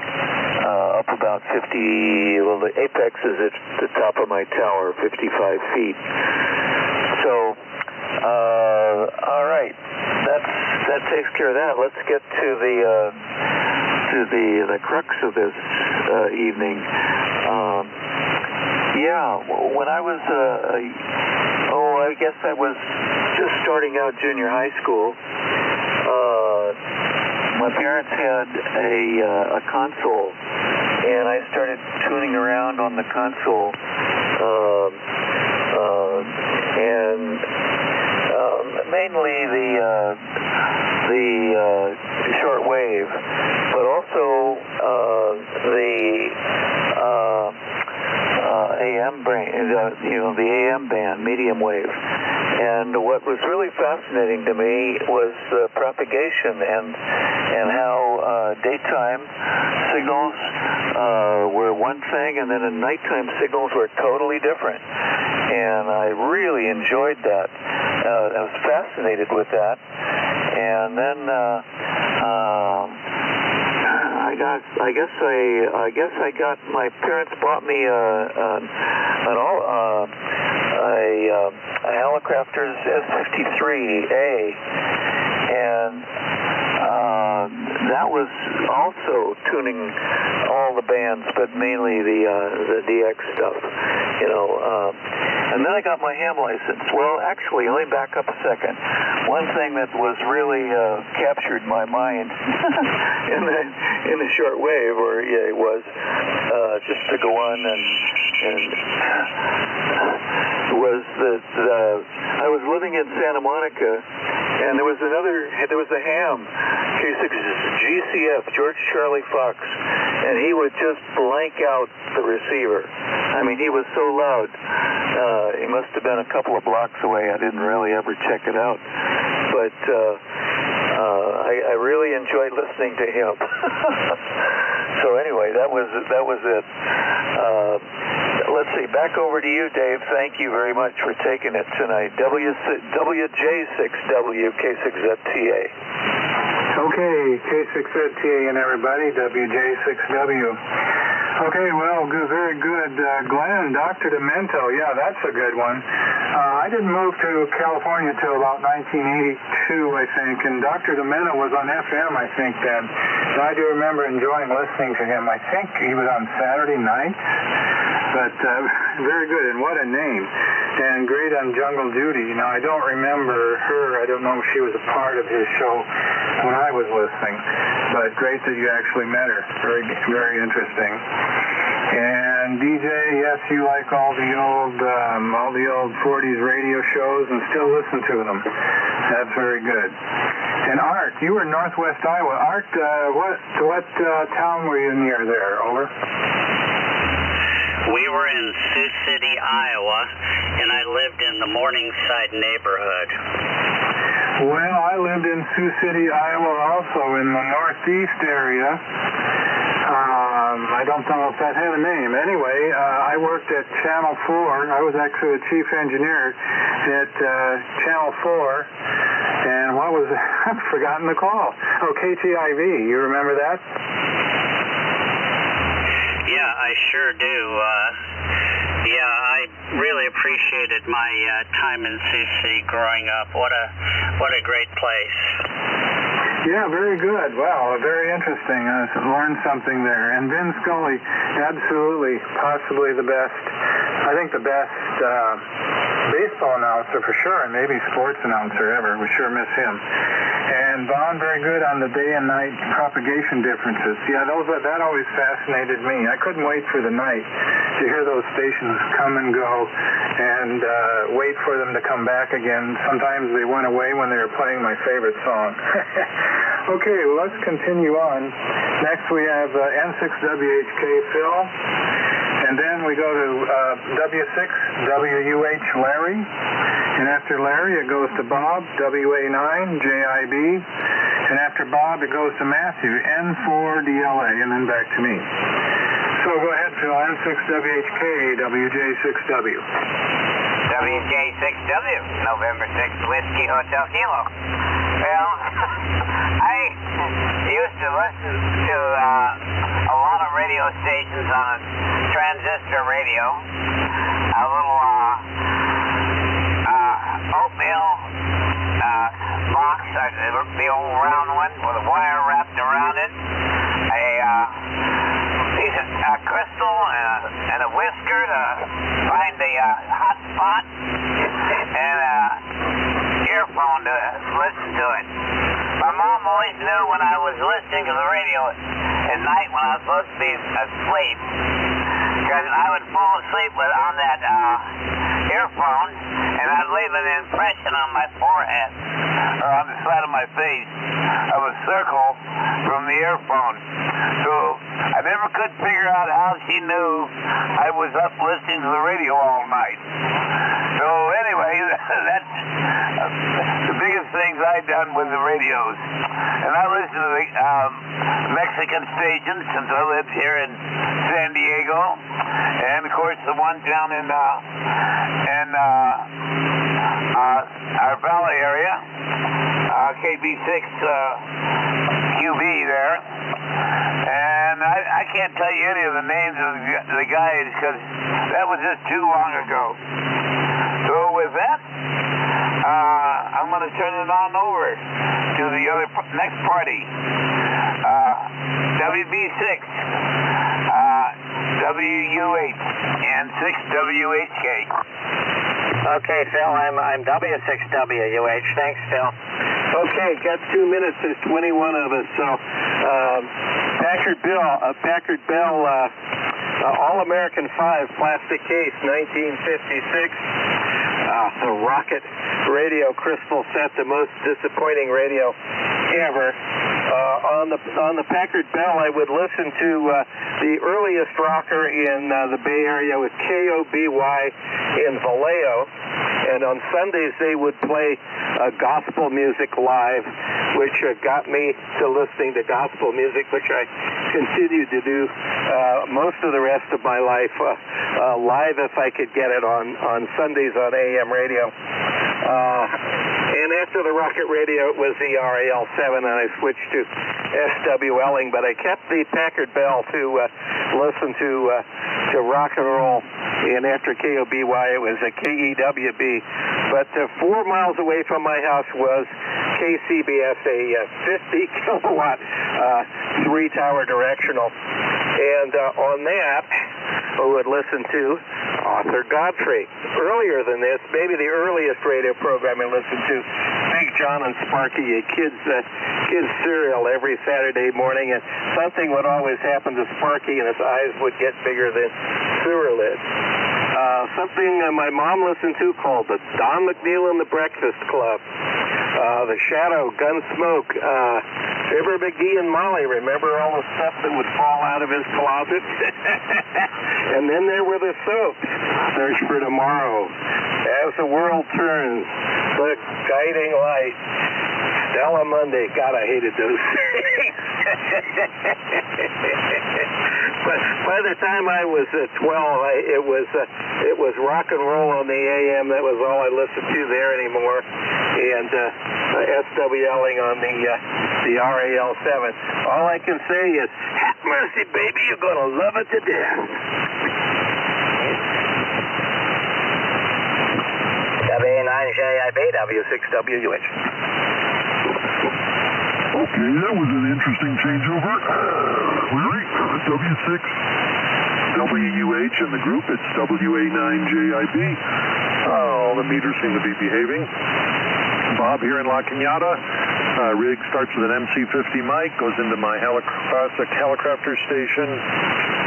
up about 50, well the apex is at the top of my tower, 55 feet. So, all right, that takes care of that. Let's get to the crux of this evening. Yeah, when I was, I guess I was just starting out junior high school, my parents had a console, and I started tuning around on the console, and mainly the short wave, but also the AM the AM band, medium wave. And what was really fascinating to me was the propagation and how daytime signals were one thing, and then nighttime signals were totally different. And I really enjoyed that. I was fascinated with that. And then I guess I got, my parents bought me a Helicopter's S53A, and that was also tuning all the bands, but mainly the DX stuff, you know. And then I got my ham license. Well, actually, let me back up a second. One thing that was really captured my mind in the short wave, was just to go on and was that I was living in Santa Monica, and there was a ham, GCF, George Charlie Fox, and he would just blank out the receiver. I mean, he was so loud. He must have been a couple of blocks away. I didn't really ever check it out, but I really enjoyed listening to him. So anyway, that was it. Let's see, back over to you, Dave. Thank you very much for taking it tonight. WJ6W, K6ZTA. Okay, K6ZTA and everybody, WJ6W. Okay, well, very good. Glenn, Dr. Demento, yeah, that's a good one. I didn't move to California till about 1982, I think, and Dr. Demento was on FM, I think, then. And I do remember enjoying listening to him. I think he was on Saturday nights, but very good, and what a name. And great on Jungle Judy. Now, I don't remember her. I don't know if she was a part of his show when I was listening, but great that you actually met her. Very, very interesting. And DJ, yes, you like all the old 40s radio shows and still listen to them. That's very good. And Art, you were in Northwest Iowa. Art, what town were you near there? Over. We were in Sioux City, Iowa, and I lived in the Morningside neighborhood. Well, I lived in Sioux City, Iowa, also in the northeast area. I don't know if that had a name. Anyway, I worked at Channel 4. I was actually the chief engineer at Channel 4. And what was it? I've forgotten the call. Oh, KTIV. You remember that? Yeah, I sure do. I really appreciated my time in Sioux City growing up. What a great place. Yeah, very good. Wow, very interesting. I learned something there. And Vin Scully, absolutely, possibly the best, I think the best baseball announcer for sure, and maybe sports announcer ever. We sure miss him. And Vaughn, very good on the day and night propagation differences. Yeah, that always fascinated me. I couldn't wait for the night to hear those stations come and go and wait for them to come back again. Sometimes they went away when they were playing my favorite song. Okay, well, let's continue on. Next we have N6WHK Phil, and then we go to W6WUH Larry, and after Larry it goes to Bob, WA9JIB, and after Bob it goes to Matthew, N4DLA, and then back to me. So go ahead, Phil, N6WHK, WJ6W. WJ6W, November 6th, Whiskey Hotel Kilo. Well, I used to listen to a lot of radio stations on a transistor radio, a little oatmeal box, the old round one with a wire wrapped around it, a crystal and a whisker to find the hot spot, and an earphone to listen to it. My mom always knew when I was listening to the radio at night when I was supposed to be asleep, because I would fall asleep on that earphone, and I'd leave an impression on my forehead, or on the side of my face, of a circle from the earphone. So I never could figure out how she knew I was up listening to the radio all night. So anyway, that's the biggest things I've done with the radios. And I listen to the Mexican stations since I lived here in San Diego, and of course the one down in our valley area, KB6 QB there. And I can't tell you any of the names of the guys because that was just too long ago. So with that, I'm going to turn it on over to the other next party. WB6, WU8, and 6WHK. Okay, Phil, I'm W6WUH. Thanks, Phil. Okay, got 2 minutes. There's 21 of us. So, Packard Bell, All-American 5 plastic case, 1956. The Rocket radio crystal set, the most disappointing radio ever. On the Packard Bell, I would listen to the earliest rocker in the Bay Area with KOBY in Vallejo, and on Sundays they would play gospel music live, which got me to listening to gospel music, which I continued to do most of the rest of my life live if I could get it on Sundays on AM radio. And after the rocket radio, it was the RAL7, and I switched to SWLing, but I kept the Packard Bell to listen to rock and roll. And after KOBY, it was a KEWB. But 4 miles away from my house was KCBS, a 50-kilowatt, 3-tower directional. And on that, I would listen to Arthur Godfrey. Earlier than this, maybe the earliest radio program I listened to, Big John and Sparky, a kids cereal every Saturday morning, and something would always happen to Sparky, and his eyes would get bigger than sewer lids. Something my mom listened to called the Don McNeil and the Breakfast Club. The Shadow, Gunsmoke, Fibber McGee and Molly. Remember all the stuff that would fall out of his closet? And then there were the soaps. Search for Tomorrow, As the World Turns, The Guiding Light, Stella Monday. God, I hated those things. But by the time I was 12, it was rock and roll on the AM. That was all I listened to there anymore. And SWLing on the RAL7. All I can say is, have mercy, baby, you're going to love it to death. WA9JIB, W6WUH. Okay, that was an interesting changeover. Larry, W6WUH in the group, it's WA9JIB. All the meters seem to be behaving. Bob here in La Cañada. Rig starts with an MC50 mic, goes into my classic helicopter station,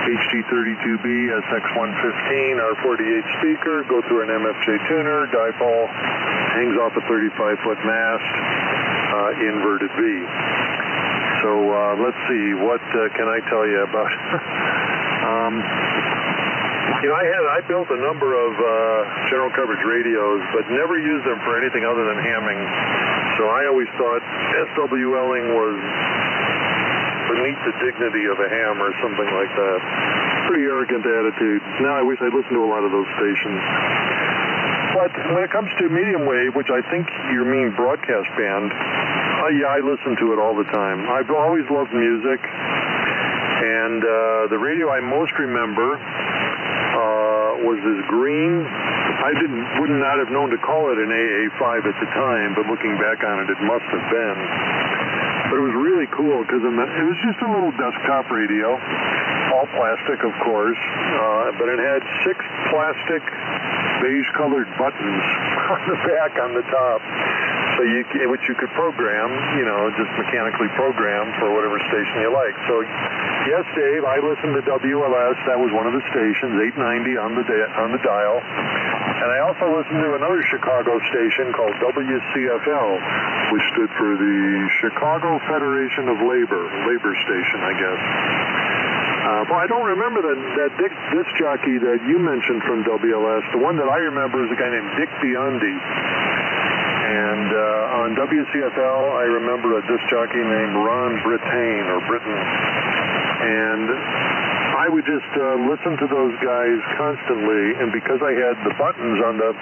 HG32B, SX115, R48 speaker, go through an MFJ tuner, dipole, hangs off a 35-foot mast, inverted V. So let's see, what can I tell you about? I built a number of general coverage radios, but never used them for anything other than hamming. So I always thought SWLing was beneath the dignity of a ham or something like that. Pretty arrogant attitude. Now I wish I'd listened to a lot of those stations. But when it comes to medium wave, which I think you mean broadcast band, I listen to it all the time. I've always loved music, and the radio I most remember was this green. I would not have known to call it an AA5 at the time, but looking back on it, it must have been. But it was really cool because it was just a little desktop radio, all plastic, of course, but it had 6 plastic beige-colored buttons on the back, on the top, which you could program, just mechanically program for whatever station you like. So, yes, Dave, I listened to WLS. That was one of the stations, 890 on the dial. And I also listened to another Chicago station called WCFL, which stood for the Chicago Federation of Labor Station, I guess. Well, I don't remember that disc jockey that you mentioned from WLS. The one that I remember is a guy named Dick Biandi. And on WCFL, I remember a disc jockey named Ron Brittain, and I would just listen to those guys constantly, and because I had the buttons on the,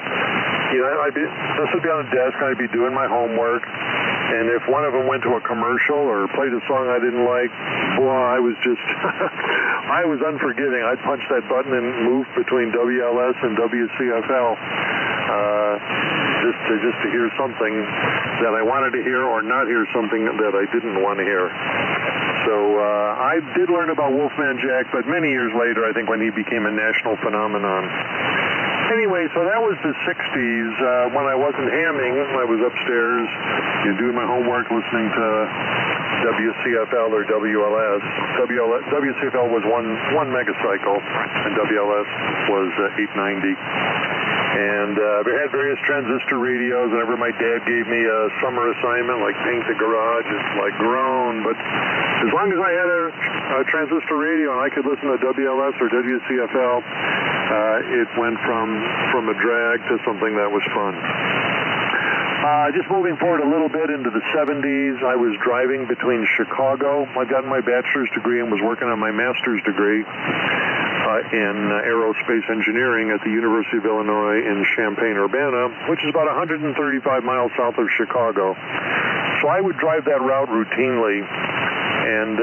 this would be on the desk, and I'd be doing my homework, and if one of them went to a commercial or played a song I didn't like, boy, I was just, I was unforgiving. I'd punch that button and move between WLS and WCFL. Just to hear something that I wanted to hear or not hear something that I didn't want to hear. So I did learn about Wolfman Jack, but many years later, I think when he became a national phenomenon. Anyway, so that was the 60s. When I wasn't hamming, I was upstairs doing my homework, listening to WCFL or WLS. WCFL was one megacycle, and WLS was 890. And we had various transistor radios. Whenever my dad gave me a summer assignment, like paint the garage, it's like groan. But as long as I had a transistor radio and I could listen to WLS or WCFL, it went from a drag to something that was fun. Just moving forward a little bit into the 70s, I was driving between Chicago. I'd gotten my bachelor's degree and was working on my master's degree in aerospace engineering at the University of Illinois in Champaign-Urbana, which is about 135 miles south of Chicago. So I would drive that route routinely, and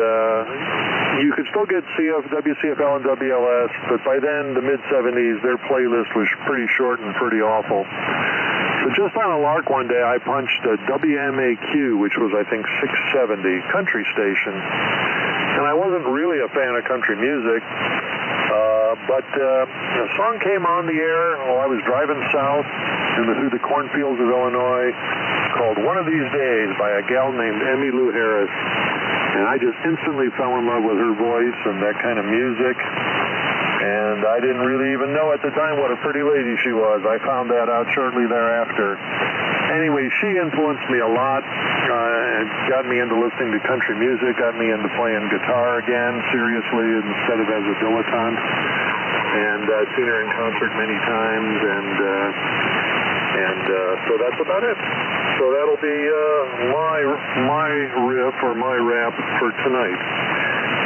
you could still get WCFL and WLS, but by then, the mid-70s, their playlist was pretty short and pretty awful. So just on a lark one day, I punched a WMAQ, which was, I think, 670, country station. And I wasn't really a fan of country music, but a song came on the air while I was driving south through the cornfields of Illinois called One of These Days by a gal named Emmylou Harris. And I just instantly fell in love with her voice and that kind of music. And I didn't really even know at the time what a pretty lady she was. I found that out shortly thereafter. Anyway, she influenced me a lot, and got me into listening to country music, got me into playing guitar again, seriously, instead of as a dilettante. And I've seen her in concert many times, and so that's about it. So that'll be my riff or my rap for tonight.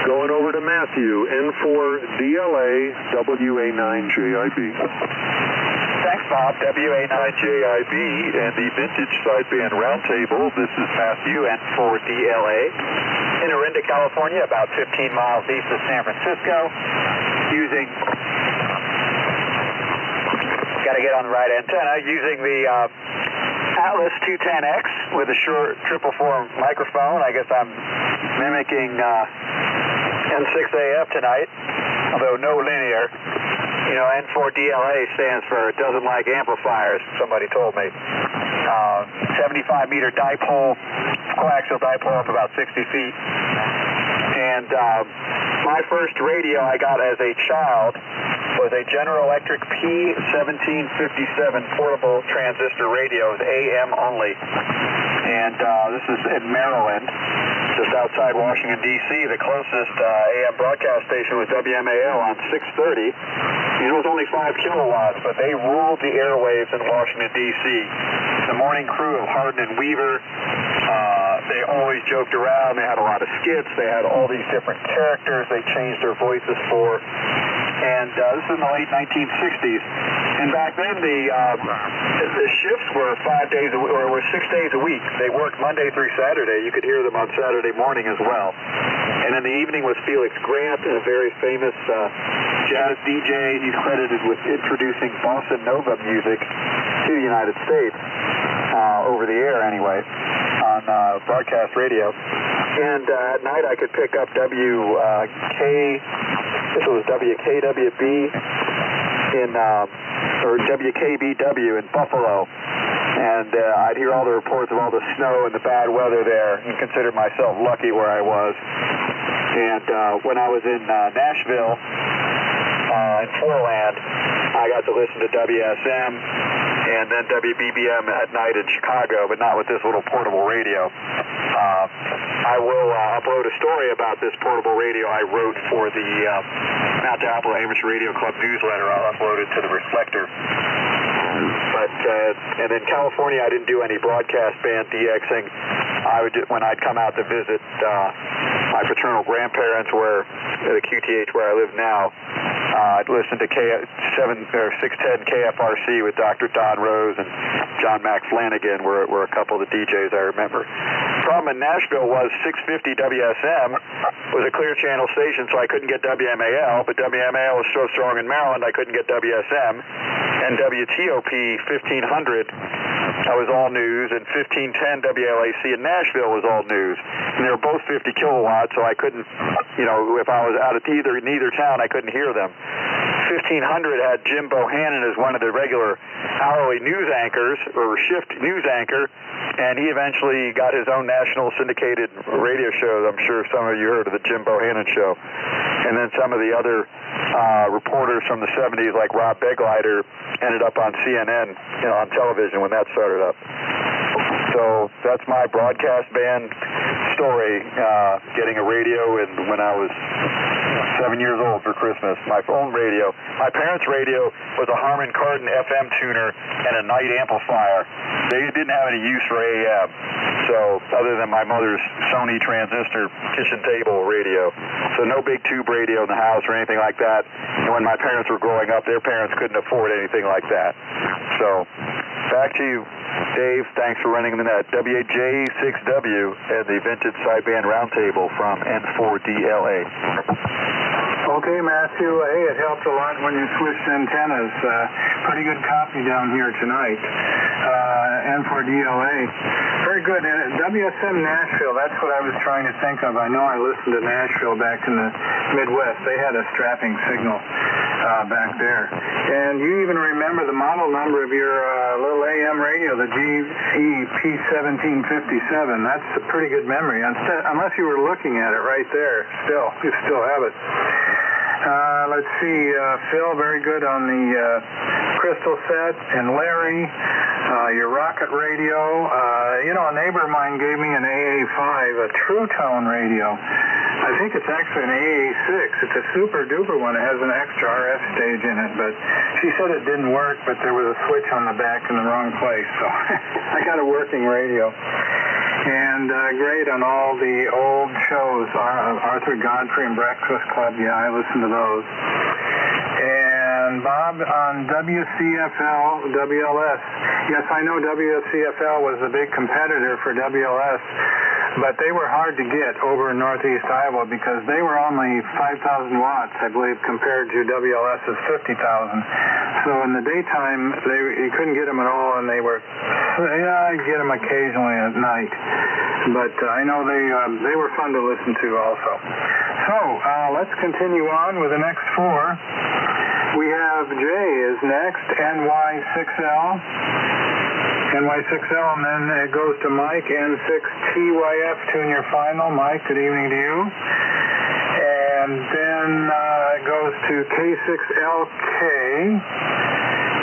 Going over to Matthew, N4DLA, WA9JIB. Thanks, Bob. WA9JIB and the Vintage Sideband Roundtable. This is Matthew, N4DLA. In Orinda, California, about 15 miles east of San Francisco, using... Got to get on the right antenna, using the Atlas 210X with a short 444 microphone. I guess I'm mimicking N6AF tonight, although no linear. You know, N4DLA stands for doesn't like amplifiers, somebody told me. 75-meter dipole, coaxial dipole up about 60 feet. And my first radio I got as a child was a General Electric P1757 portable transistor radio, AM only. And this is in Maryland. just outside Washington, D.C. The closest AM broadcast station was WMAL on 630. It was only 5 kilowatts, but they ruled the airwaves in Washington, D.C. The morning crew of Hardin and Weaver, they always joked around. They had a lot of skits. They had all these different characters they changed their voices for. And this is in the late 1960s. And back then, the shifts were 5 days a week, or were 6 days a week. They worked Monday through Saturday. You could hear them on Saturday morning as well. And in the evening was Felix Grant, a very famous jazz DJ. He's credited with introducing bossa nova music to the United States, over the air anyway, on broadcast radio. And at night I could pick up WKWB or WKBW in Buffalo. And I'd hear all the reports of all the snow and the bad weather there, and considered myself lucky where I was. And when I was in Nashville, in Floorland, I got to listen to WSM and then WBBM at night in Chicago, but not with this little portable radio. I will upload a story about this portable radio I wrote for the Mount Apple Amateur Radio Club newsletter. I'll upload it to the Reflector. But and in California, I didn't do any broadcast band DXing. When I'd come out to visit my paternal grandparents, where the QTH where I live now, I'd listen to 610 KFRC with Dr. Don Rose and John Max Flanagan were a couple of the DJs I remember. The problem in Nashville was 650 WSM was a clear channel station, so I couldn't get WMAL, but WMAL was so strong in Maryland I couldn't get WSM. And WTOP 1500, that was all news, and 1510 WLAC in Nashville was all news. And they were both 50 kilowatts, so I couldn't, if I was out of neither town, I couldn't hear them. 1500 had Jim Bohannon as one of the regular hourly news anchors, or shift news anchor, and he eventually got his own national syndicated radio show. I'm sure some of you heard of the Jim Bohannon show. And then some of the other reporters from the 70s, like Rob Begleiter, ended up on CNN, on television when that started up. So that's my broadcast band story, getting a radio when I was 7 years old for Christmas. My own radio. My parents' radio was a Harman Kardon FM tuner and a night amplifier. They didn't have any use for AM, so other than my mother's Sony transistor kitchen table radio. So no big tube radio in the house or anything like that. And when my parents were growing up, their parents couldn't afford anything like that. So back to you, Dave. Thanks for running the net. WJ6W and the Vintage Sideband Roundtable from N4DLA. Okay, Matthew. Hey, it helped a lot when you switched antennas. Pretty good copy down here tonight. N4DLA. Very good. And WSM Nashville, that's what I was trying to think of. I know I listened to Nashville back in the Midwest. They had a strapping signal back there. And you even remember the model number of your little AM radio, the GEP1757. That's a pretty good memory, unless you were looking at it right there. You still have it. Let's see, Phil, very good on the crystal set, and Larry, your rocket radio. A neighbor of mine gave me an AA5, a True Tone radio. I think it's actually an AA6. It's a super duper one. It has an extra RF stage in it, but she said it didn't work, but there was a switch on the back in the wrong place, so I got a working radio. And great on all the old shows, Arthur Godfrey and Breakfast Club. Yeah, I listened to those. And Bob on WCFL, WLS. Yes, I know WCFL was a big competitor for WLS, but they were hard to get over in Northeast Iowa because they were only 5,000 watts, I believe, compared to WLS's 50,000. So in the daytime, you couldn't get them at all, and I'd get them occasionally at night. But I know they were fun to listen to also. So let's continue on with the next four. We have Jay is next, NY6L, and then it goes to Mike, N6TYF, tune your final. Mike, good evening to you. And then it goes to K6LK,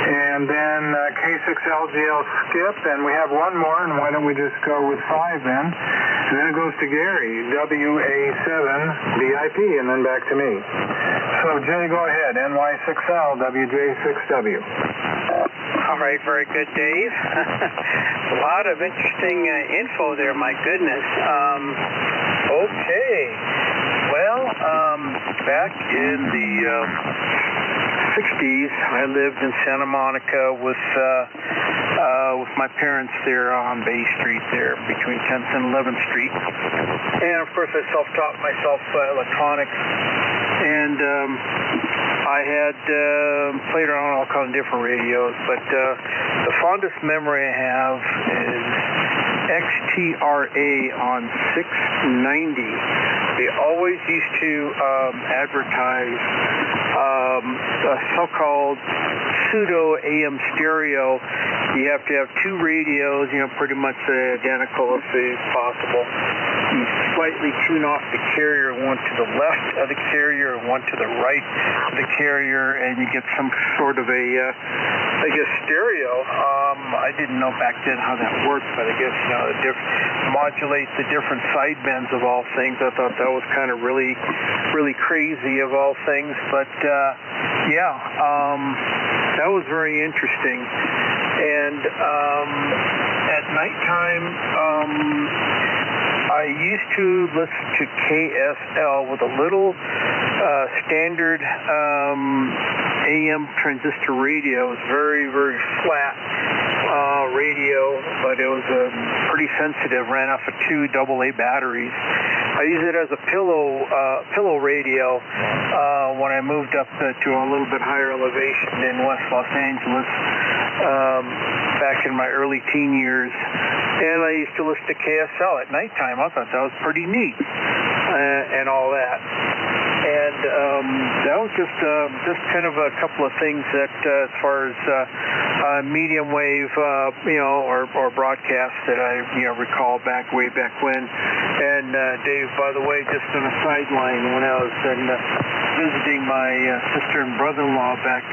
and then NY6LGL skip, and we have one more, and why don't we just go with 5 then? And then it goes to Gary, WA7BIP, and then back to me. So, Jay, go ahead, NY6L, WJ6W. All right, very good, Dave. A lot of interesting info there, my goodness. Okay. Well, back in the 60s, I lived in Santa Monica with my parents there on Bay Street there, between 10th and 11th Street. And, of course, I self-taught myself electronics. And I had played around all kinds of different radios, but the fondest memory I have is XTRA on 690. They always used to advertise a so-called pseudo AM stereo. You have to have 2 radios, pretty much identical if possible. You slightly tune off the carrier, one to the left of the carrier and one to the right of the carrier, and you get some sort of a, stereo. I didn't know back then how that worked, but I guess, modulate the different sidebands of all things. I thought that was kind of really, really crazy of all things, but that was very interesting. And at nighttime, I used to listen to KSL with a little standard AM transistor radio. It was very, very flat radio, but it was pretty sensitive. Ran off of 2 AA batteries. I used it as a pillow radio when I moved up to a little bit higher elevation in West Los Angeles back in my early teen years. And I used to listen to KSL at nighttime. I thought that was pretty neat and all that. And that was just kind of a couple of things that, as far as medium wave, or broadcast that I, recall way back when. And Dave, by the way, just on a sideline, when I was visiting my sister and brother-in-law back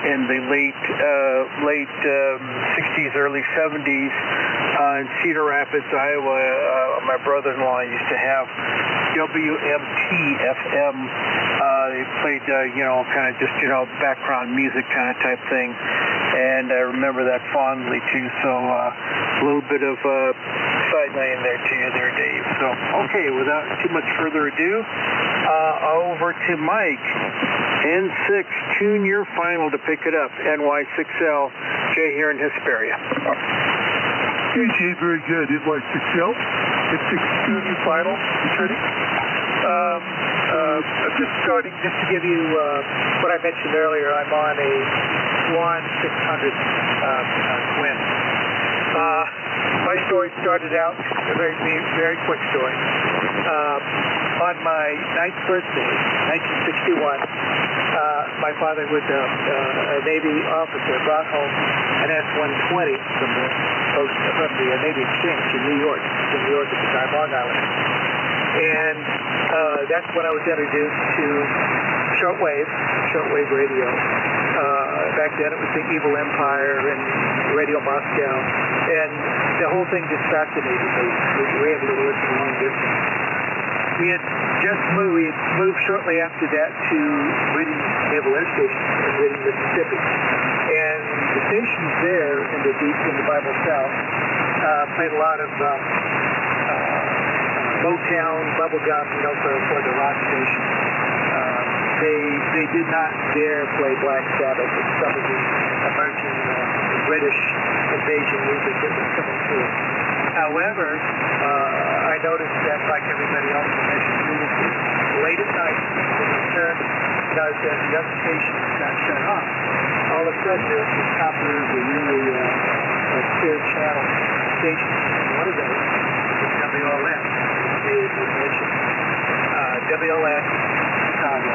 in the late 60s, early 70s in Cedar Rapids, Iowa, my brother-in-law used to have WMT-FM. They played, kind of just, background music kind of type thing. And I remember that fondly, too. So a little bit of sideline there to you there, Dave. So, okay, without too much further ado, over to Mike. N6, tune your final to pick it up. NY6L, Jay here in Hesperia. Hey, Jay, very good. NY6L. N6, tune your final. You ready? I'm just starting, just to give you what I mentioned earlier. I'm on a Swan 600 Twin. My story started out, a very, very quick story. On my 9th birthday, 1961, my father was a Navy officer, brought home an S-120 from the Navy Exchange in New York. In New York at the time, Long Island. And that's when I was introduced to shortwave radio. Back then it was the Evil Empire and Radio Moscow, and the whole thing just fascinated me. We were able to listen long distance. We had moved shortly after that to Reading Naval Air Station in Reading, Mississippi. And the stations there in the Bible South played a lot of Motown, bubblegum, for the rock station. They did not dare play Black Sabbath and some of the emerging British invasion music that was coming through. However, I noticed that, like everybody else in the community, late at night, when we turned, because the other stations got shut off, all of a sudden there was this copper, the really clear channel station. One of those was WLS. WLS Chicago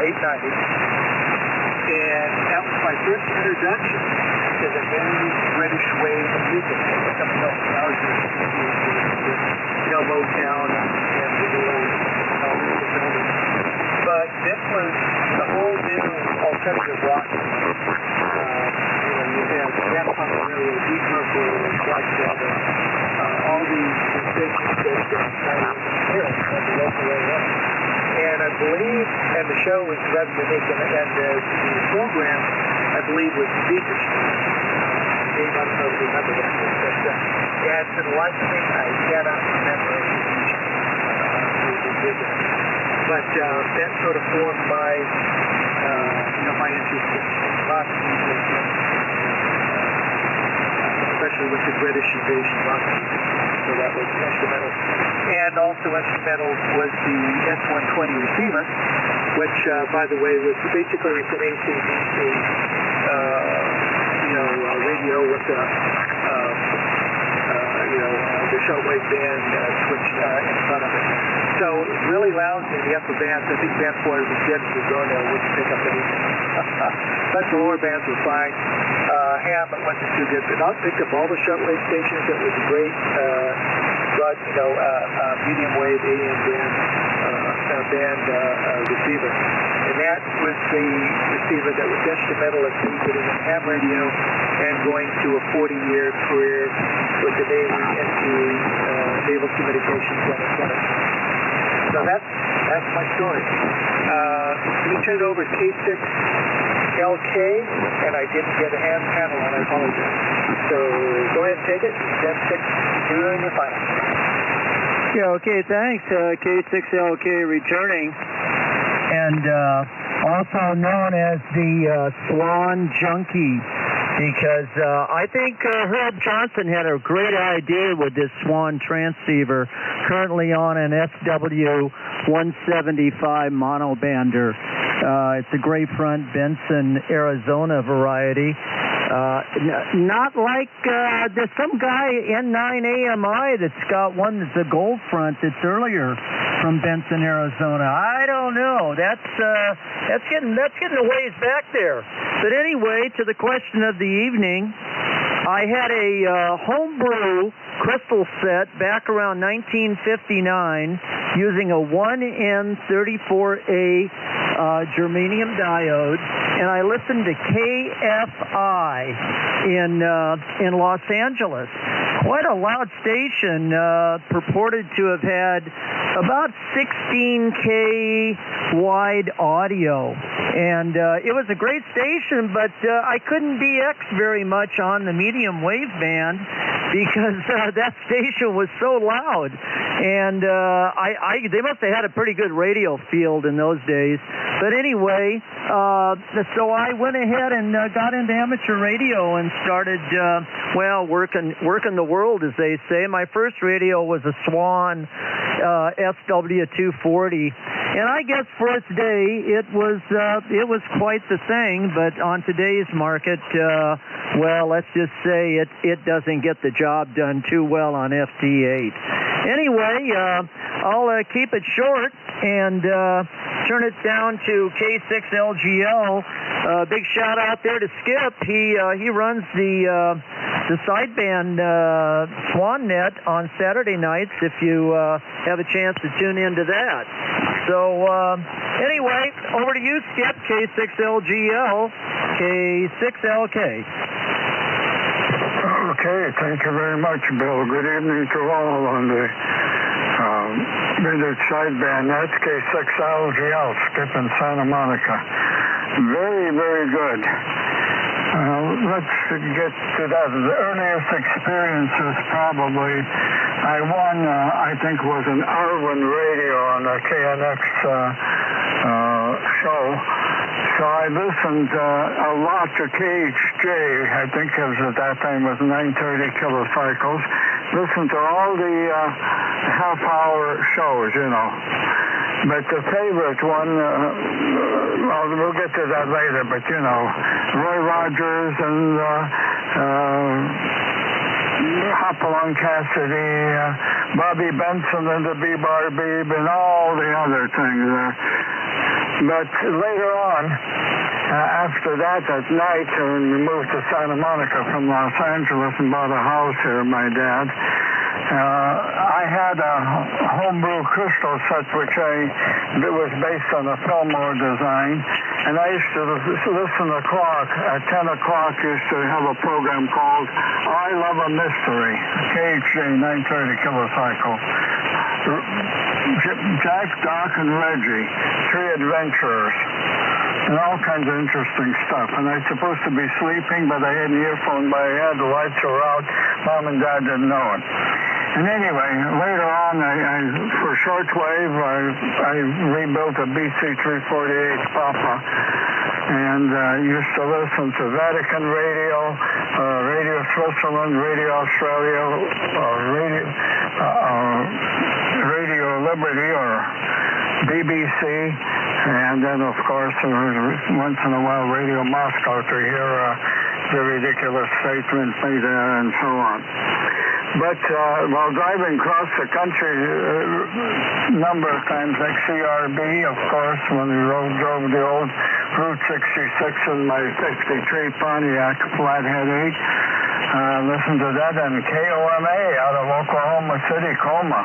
890, and that was my first introduction to the very British wave of music that was coming up in our Motown and the buildings. But this was the whole new alternative rock very deep purple, black velvet, all these stations that here on the local AM. And I believe, and the show was rather unique, and the program, I believe, was Beatrice. Dave, I don't know if you remember that, but and for the life of me, I cannot remember who did that. But that sort of formed my, my interest in rock music, especially with the British invasion rock music. So that was instrumental. And also instrumental was the S120 receiver, which, by the way, was basically an AC/DC, radio with the shortwave band switch in front of it. So really loud in the upper bands. I think band 4 was dead to go there, wouldn't pick up anything. But the lower bands were fine. Ham wasn't too good, but I picked up all the shortwave stations. It was a great medium wave AM band receiver. And that was the receiver that was instrumental in me getting a ham radio and going to a 40-year career with the Navy into naval communications center. So that's my story. You turned over K6LK, and I didn't get a hand panel on. I apologize. So go ahead and take it. Step 6, doing your final. Yeah, okay, thanks. K6LK returning, and also known as the Swan Junkie, because I think Herb Johnson had a great idea with this Swan transceiver, currently on an SW175 monobander. It's a gray front Benson, Arizona variety. Not like there's some guy N9AMI that's got one that's a gold front that's earlier from Benson, Arizona. I don't know. That's getting a ways back there. But anyway, to the question of the evening, I had a homebrew crystal set back around 1959 using a 1N34A germanium diode, and I listened to KFI in Los Angeles. Quite a loud station, purported to have had about 16K wide audio. And it was a great station, but I couldn't BX very much on the medium wave band because that station was so loud. And they must have had a pretty good radio field in those days. But anyway, so I went ahead and got into amateur radio and started, working the world, as they say. My first radio was a Swan SW240. And I guess for its day, it was quite the thing. But on today's market, let's just say it doesn't get the job done too well on FT8. Anyway, I'll keep it short and turn it down to K6LGL. Big shout out there to Skip. He runs the sideband SwanNet on Saturday nights if you have a chance to tune into that. So anyway, over to you, Skip. K6LGL, K6LK. Okay, thank you very much, Bill. Good evening to all on the vintage sideband. That's K6LGL, Skip in Santa Monica. Very, very good. Let's get to that. The earliest experience was probably, I think was an Arwen radio on the KNX show. So I listened a lot to KHJ, I think it was at that time was 930 kilocycles. Listened to all the half-hour shows, But the favorite one, we'll get to that later, but Roy Rogers and Hopalong Cassidy, Bobby Benson and the B-Bar Beeb and all the other things. But later on, after that, at night, when we moved to Santa Monica from Los Angeles and bought a house here, my dad, I had a homebrew crystal set, which was based on a Fillmore design, And I used to listen to Clark. At 10 o'clock, used to have a program called I Love a Mystery, KHJ 930 kilocycle. Jack, Doc, and Reggie, three adventurers, and all kinds of interesting stuff. And I was supposed to be sleeping, but I had an earphone in my head, the lights were out, Mom and Dad didn't know it. And anyway, later on, for shortwave, I rebuilt a BC-348 Papa, and used to listen to Vatican Radio, Radio Switzerland, Radio Australia, Radio Liberty, or BBC, and then, of course, once in a while, Radio Moscow to hear the ridiculous statements made there and so on. But while driving across the country, number of times, XCRB, of course, when we drove the old Route 66 in my 63 Pontiac Flathead 8, listened to that, and KOMA out of Oklahoma City, Coma.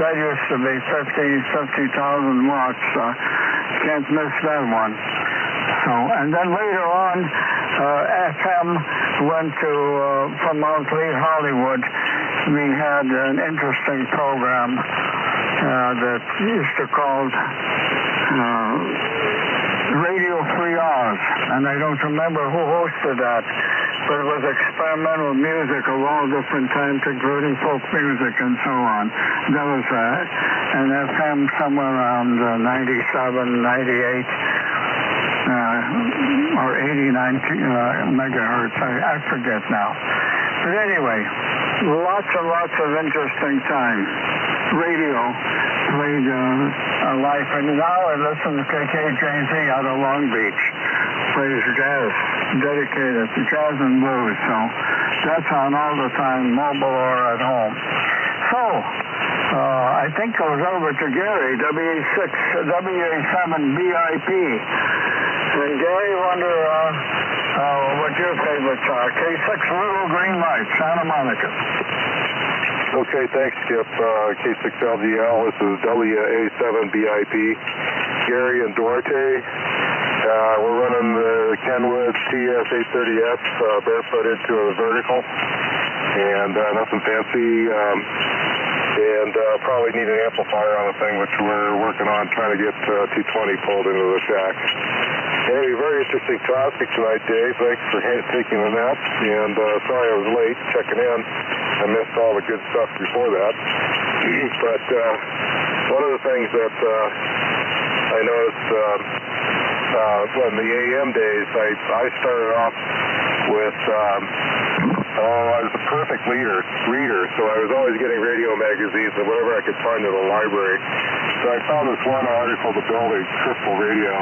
That used to be 50,000 watts. Can't miss that one. So, and then later on, FM went to, from Mount Lee, Hollywood. We had an interesting program that used to called Radio Free Oz, and I don't remember who hosted that, but it was experimental music of all different types, including folk music and so on. That was an FM somewhere around 97, 98, or 89 megahertz. I forget now. But anyway, lots and lots of interesting time. Radio played a life, and now I listen to KKJZ out of Long Beach. Plays jazz, dedicated to jazz and blues. So that's on all the time, mobile or at home. So I think it was over to Gary, WA7BIP. And Gary, wonder what your favorites are. K6 Little Green Light, Santa Monica. Okay, thanks, Skip. K6LGL, this is WA7BIP. Gary and Duarte. We're running the Kenwood TS830F barefoot into a vertical. And nothing fancy. And probably need an amplifier on the thing, which we're working on, trying to get 220 pulled into the shack. Anyway, very interesting topic tonight, Dave. Thanks for taking the nap. And sorry I was late checking in. I missed all the good stuff before that. But one of the things that I noticed in the AM days, I started off with, I was a perfect reader, so I was always getting radio magazines and whatever I could find in the library. So I found this one article, The Building, Crystal Radio.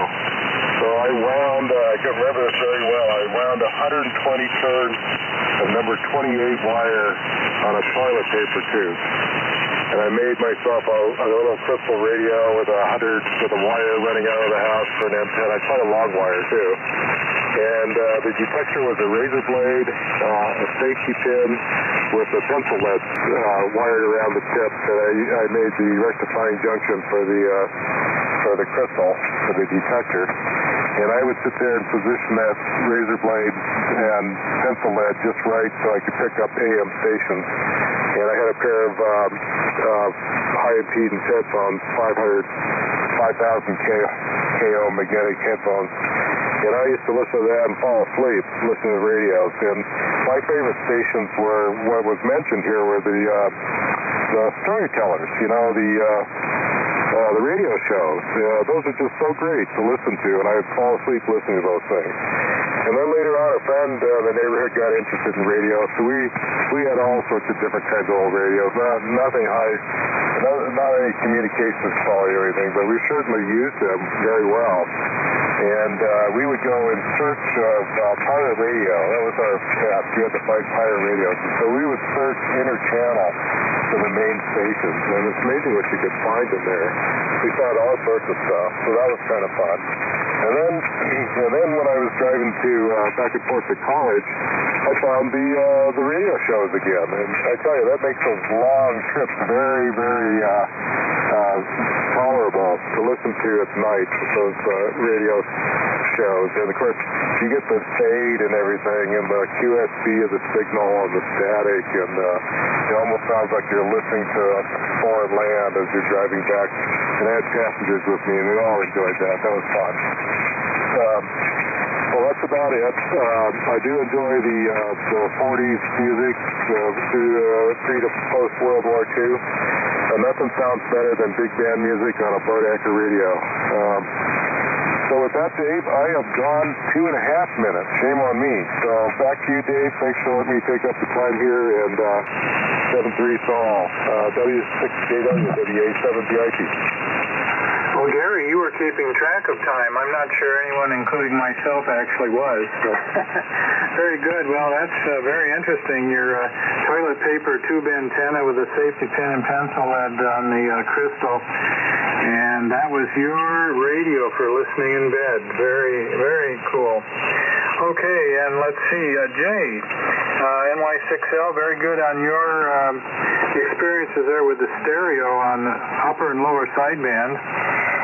So I wound, I can remember this very well, I wound 120 turns of number 28 wire on a toilet paper tube. And I made myself a little crystal radio with a wire running out of the house for an antenna. I tried a long wire too. And the detector was a razor blade, a safety pin with a pencil lead wired around the tip. And I made the rectifying junction for the crystal, for the detector. And I would sit there and position that razor blade and pencil lead just right so I could pick up AM stations. And I had a pair of high impedance headphones, 5,000 KO magnetic headphones. And I used to listen to that and fall asleep listening to radios. And my favorite stations were, what was mentioned here, were the storytellers, the radio shows. Those are just so great to listen to, and I'd fall asleep listening to those things. And then later on, a friend in the neighborhood got interested in radio, so we had all sorts of different kinds of old radios. Nothing high, not any communications quality or anything, but we certainly used them very well. And we would go in search of pirate radio. That was our task. We had to find pirate radios. So we would search inter-channel to the main stations, and it's amazing what you could find in there. We found all sorts of stuff, so that was kind of fun. And then when I was driving back and forth to college, I found the radio shows again. And I tell you, that makes those long trips very, very tolerable. to listen to at night, those radio shows. And of course, you get the fade and everything, and the QSB of the signal and the static, and it almost sounds like you're listening to a foreign land as you're driving back. And I had passengers with me, and we all enjoyed that. That was fun. Well, that's about it. I do enjoy the 40s music through to post-World War II. Nothing sounds better than big band music on a Bardacker radio. So with that, Dave, I have gone 2.5 minutes. Shame on me. So back to you, Dave. Thanks for letting me take up the time here. And 7-3 Saul, W6JW, WA7BIP. Well, Gary, you were keeping track of time. I'm not sure anyone, including myself, actually was. So. Very good. Well, that's very interesting. Your toilet paper tube antenna with a safety pin and pencil lead on the crystal. And that was your radio for listening in bed. Very, very cool. Okay, and let's see. Jay, NY6L, very good on your experiences there with the stereo on the upper and lower sideband.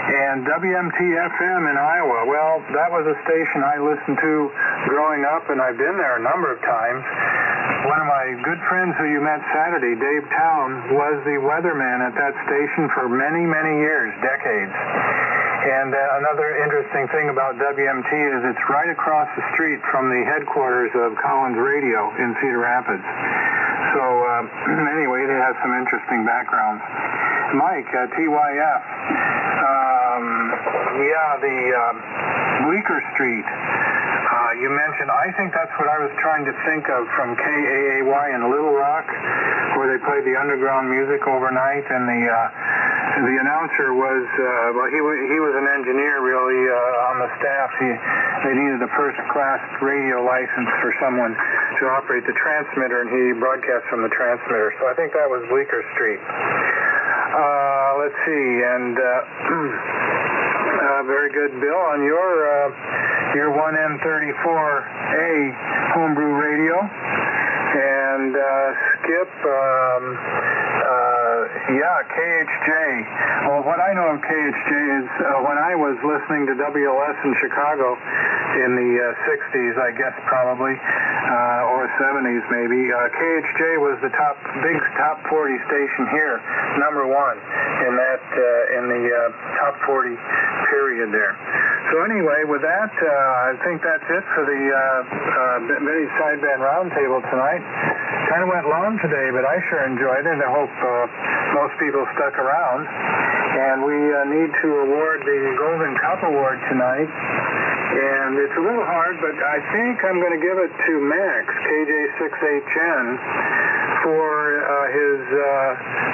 And WMT-FM in Iowa, well, that was a station I listened to growing up, and I've been there a number of times. One of my good friends who you met Saturday, Dave Town, was the weatherman at that station for many, many years, decades. And another interesting thing about WMT is it's right across the street from the headquarters of Collins Radio in Cedar Rapids. So anyway, they have some interesting backgrounds. Mike, TYF. The Bleecker Street. You mentioned, I think that's what I was trying to think of from KAAY in Little Rock, where they played the underground music overnight, and the announcer was, he was an engineer really on the staff. They needed a first-class radio license for someone to operate the transmitter, and he broadcast from the transmitter. So I think that was Bleecker Street. Let's see, and very good, Bill, on your 1N34A homebrew radio. And Skip, KHJ. Well, what I know of KHJ is when I was listening to WLS in Chicago in the 60s, I guess probably, or 70s maybe, KHJ was the top 40 station here, number one in the top 40 period there. So anyway, with that, I think that's it for the Mini Sideband Roundtable tonight. Kind of went long today, but I sure enjoyed it. I hope most people stuck around. And we need to award the Golden Cup Award tonight. And it's a little hard, but I think I'm going to give it to Max, KJ6HN, for his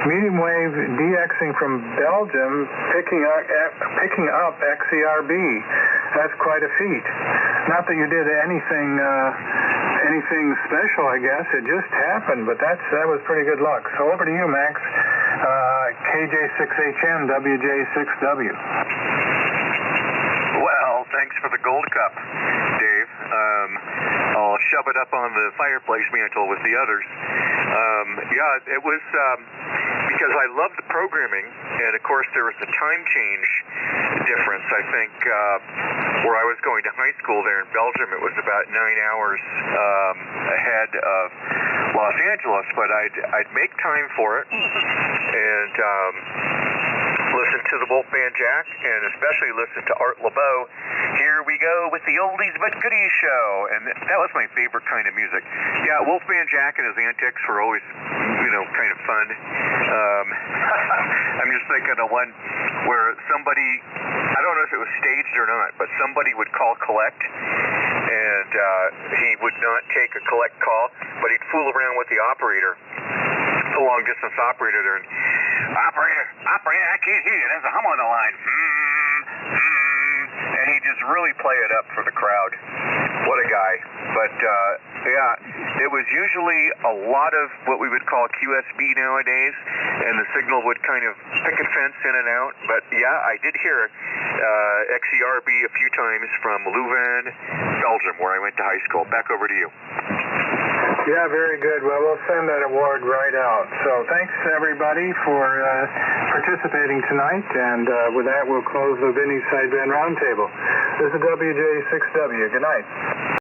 medium wave DXing from Belgium, picking up XERB. That's quite a feat. Not that you did anything special, I guess. It just happened, but that was pretty good luck. So over to you, Max. KJ6HN, WJ6W. Well, thanks for the Gold Cup, Dave. I'll shove it up on the fireplace mantle with the others. It was because I loved the programming, and of course there was the time change difference. I think where I was going to high school there in Belgium, it was about 9 hours ahead of Los Angeles, but I'd make time for it and listen to the Wolfman Jack, and especially listen to Art LeBeau. Here we go with the oldies but goodies show, and that was my favorite kind of music. Yeah, Wolfman Jack and his antics were always, kind of fun. I'm just thinking of one where somebody, I don't know if it was staged or not, but somebody would call collect, and he would not take a collect call, but he'd fool around with the operator, the long-distance operator there, and operator, I can't hear you. There's a hum on the line. And he just really play it up for the crowd. What a guy. But, it was usually a lot of what we would call QSB nowadays, and the signal would kind of pick a fence in and out. But, I did hear XERB a few times from Leuven, Belgium, where I went to high school. Back over to you. Yeah, very good. Well, we'll send that award right out. So thanks, everybody, for participating tonight. And with that, we'll close the Vinny Sideband Roundtable. This is WJ6W. Good night.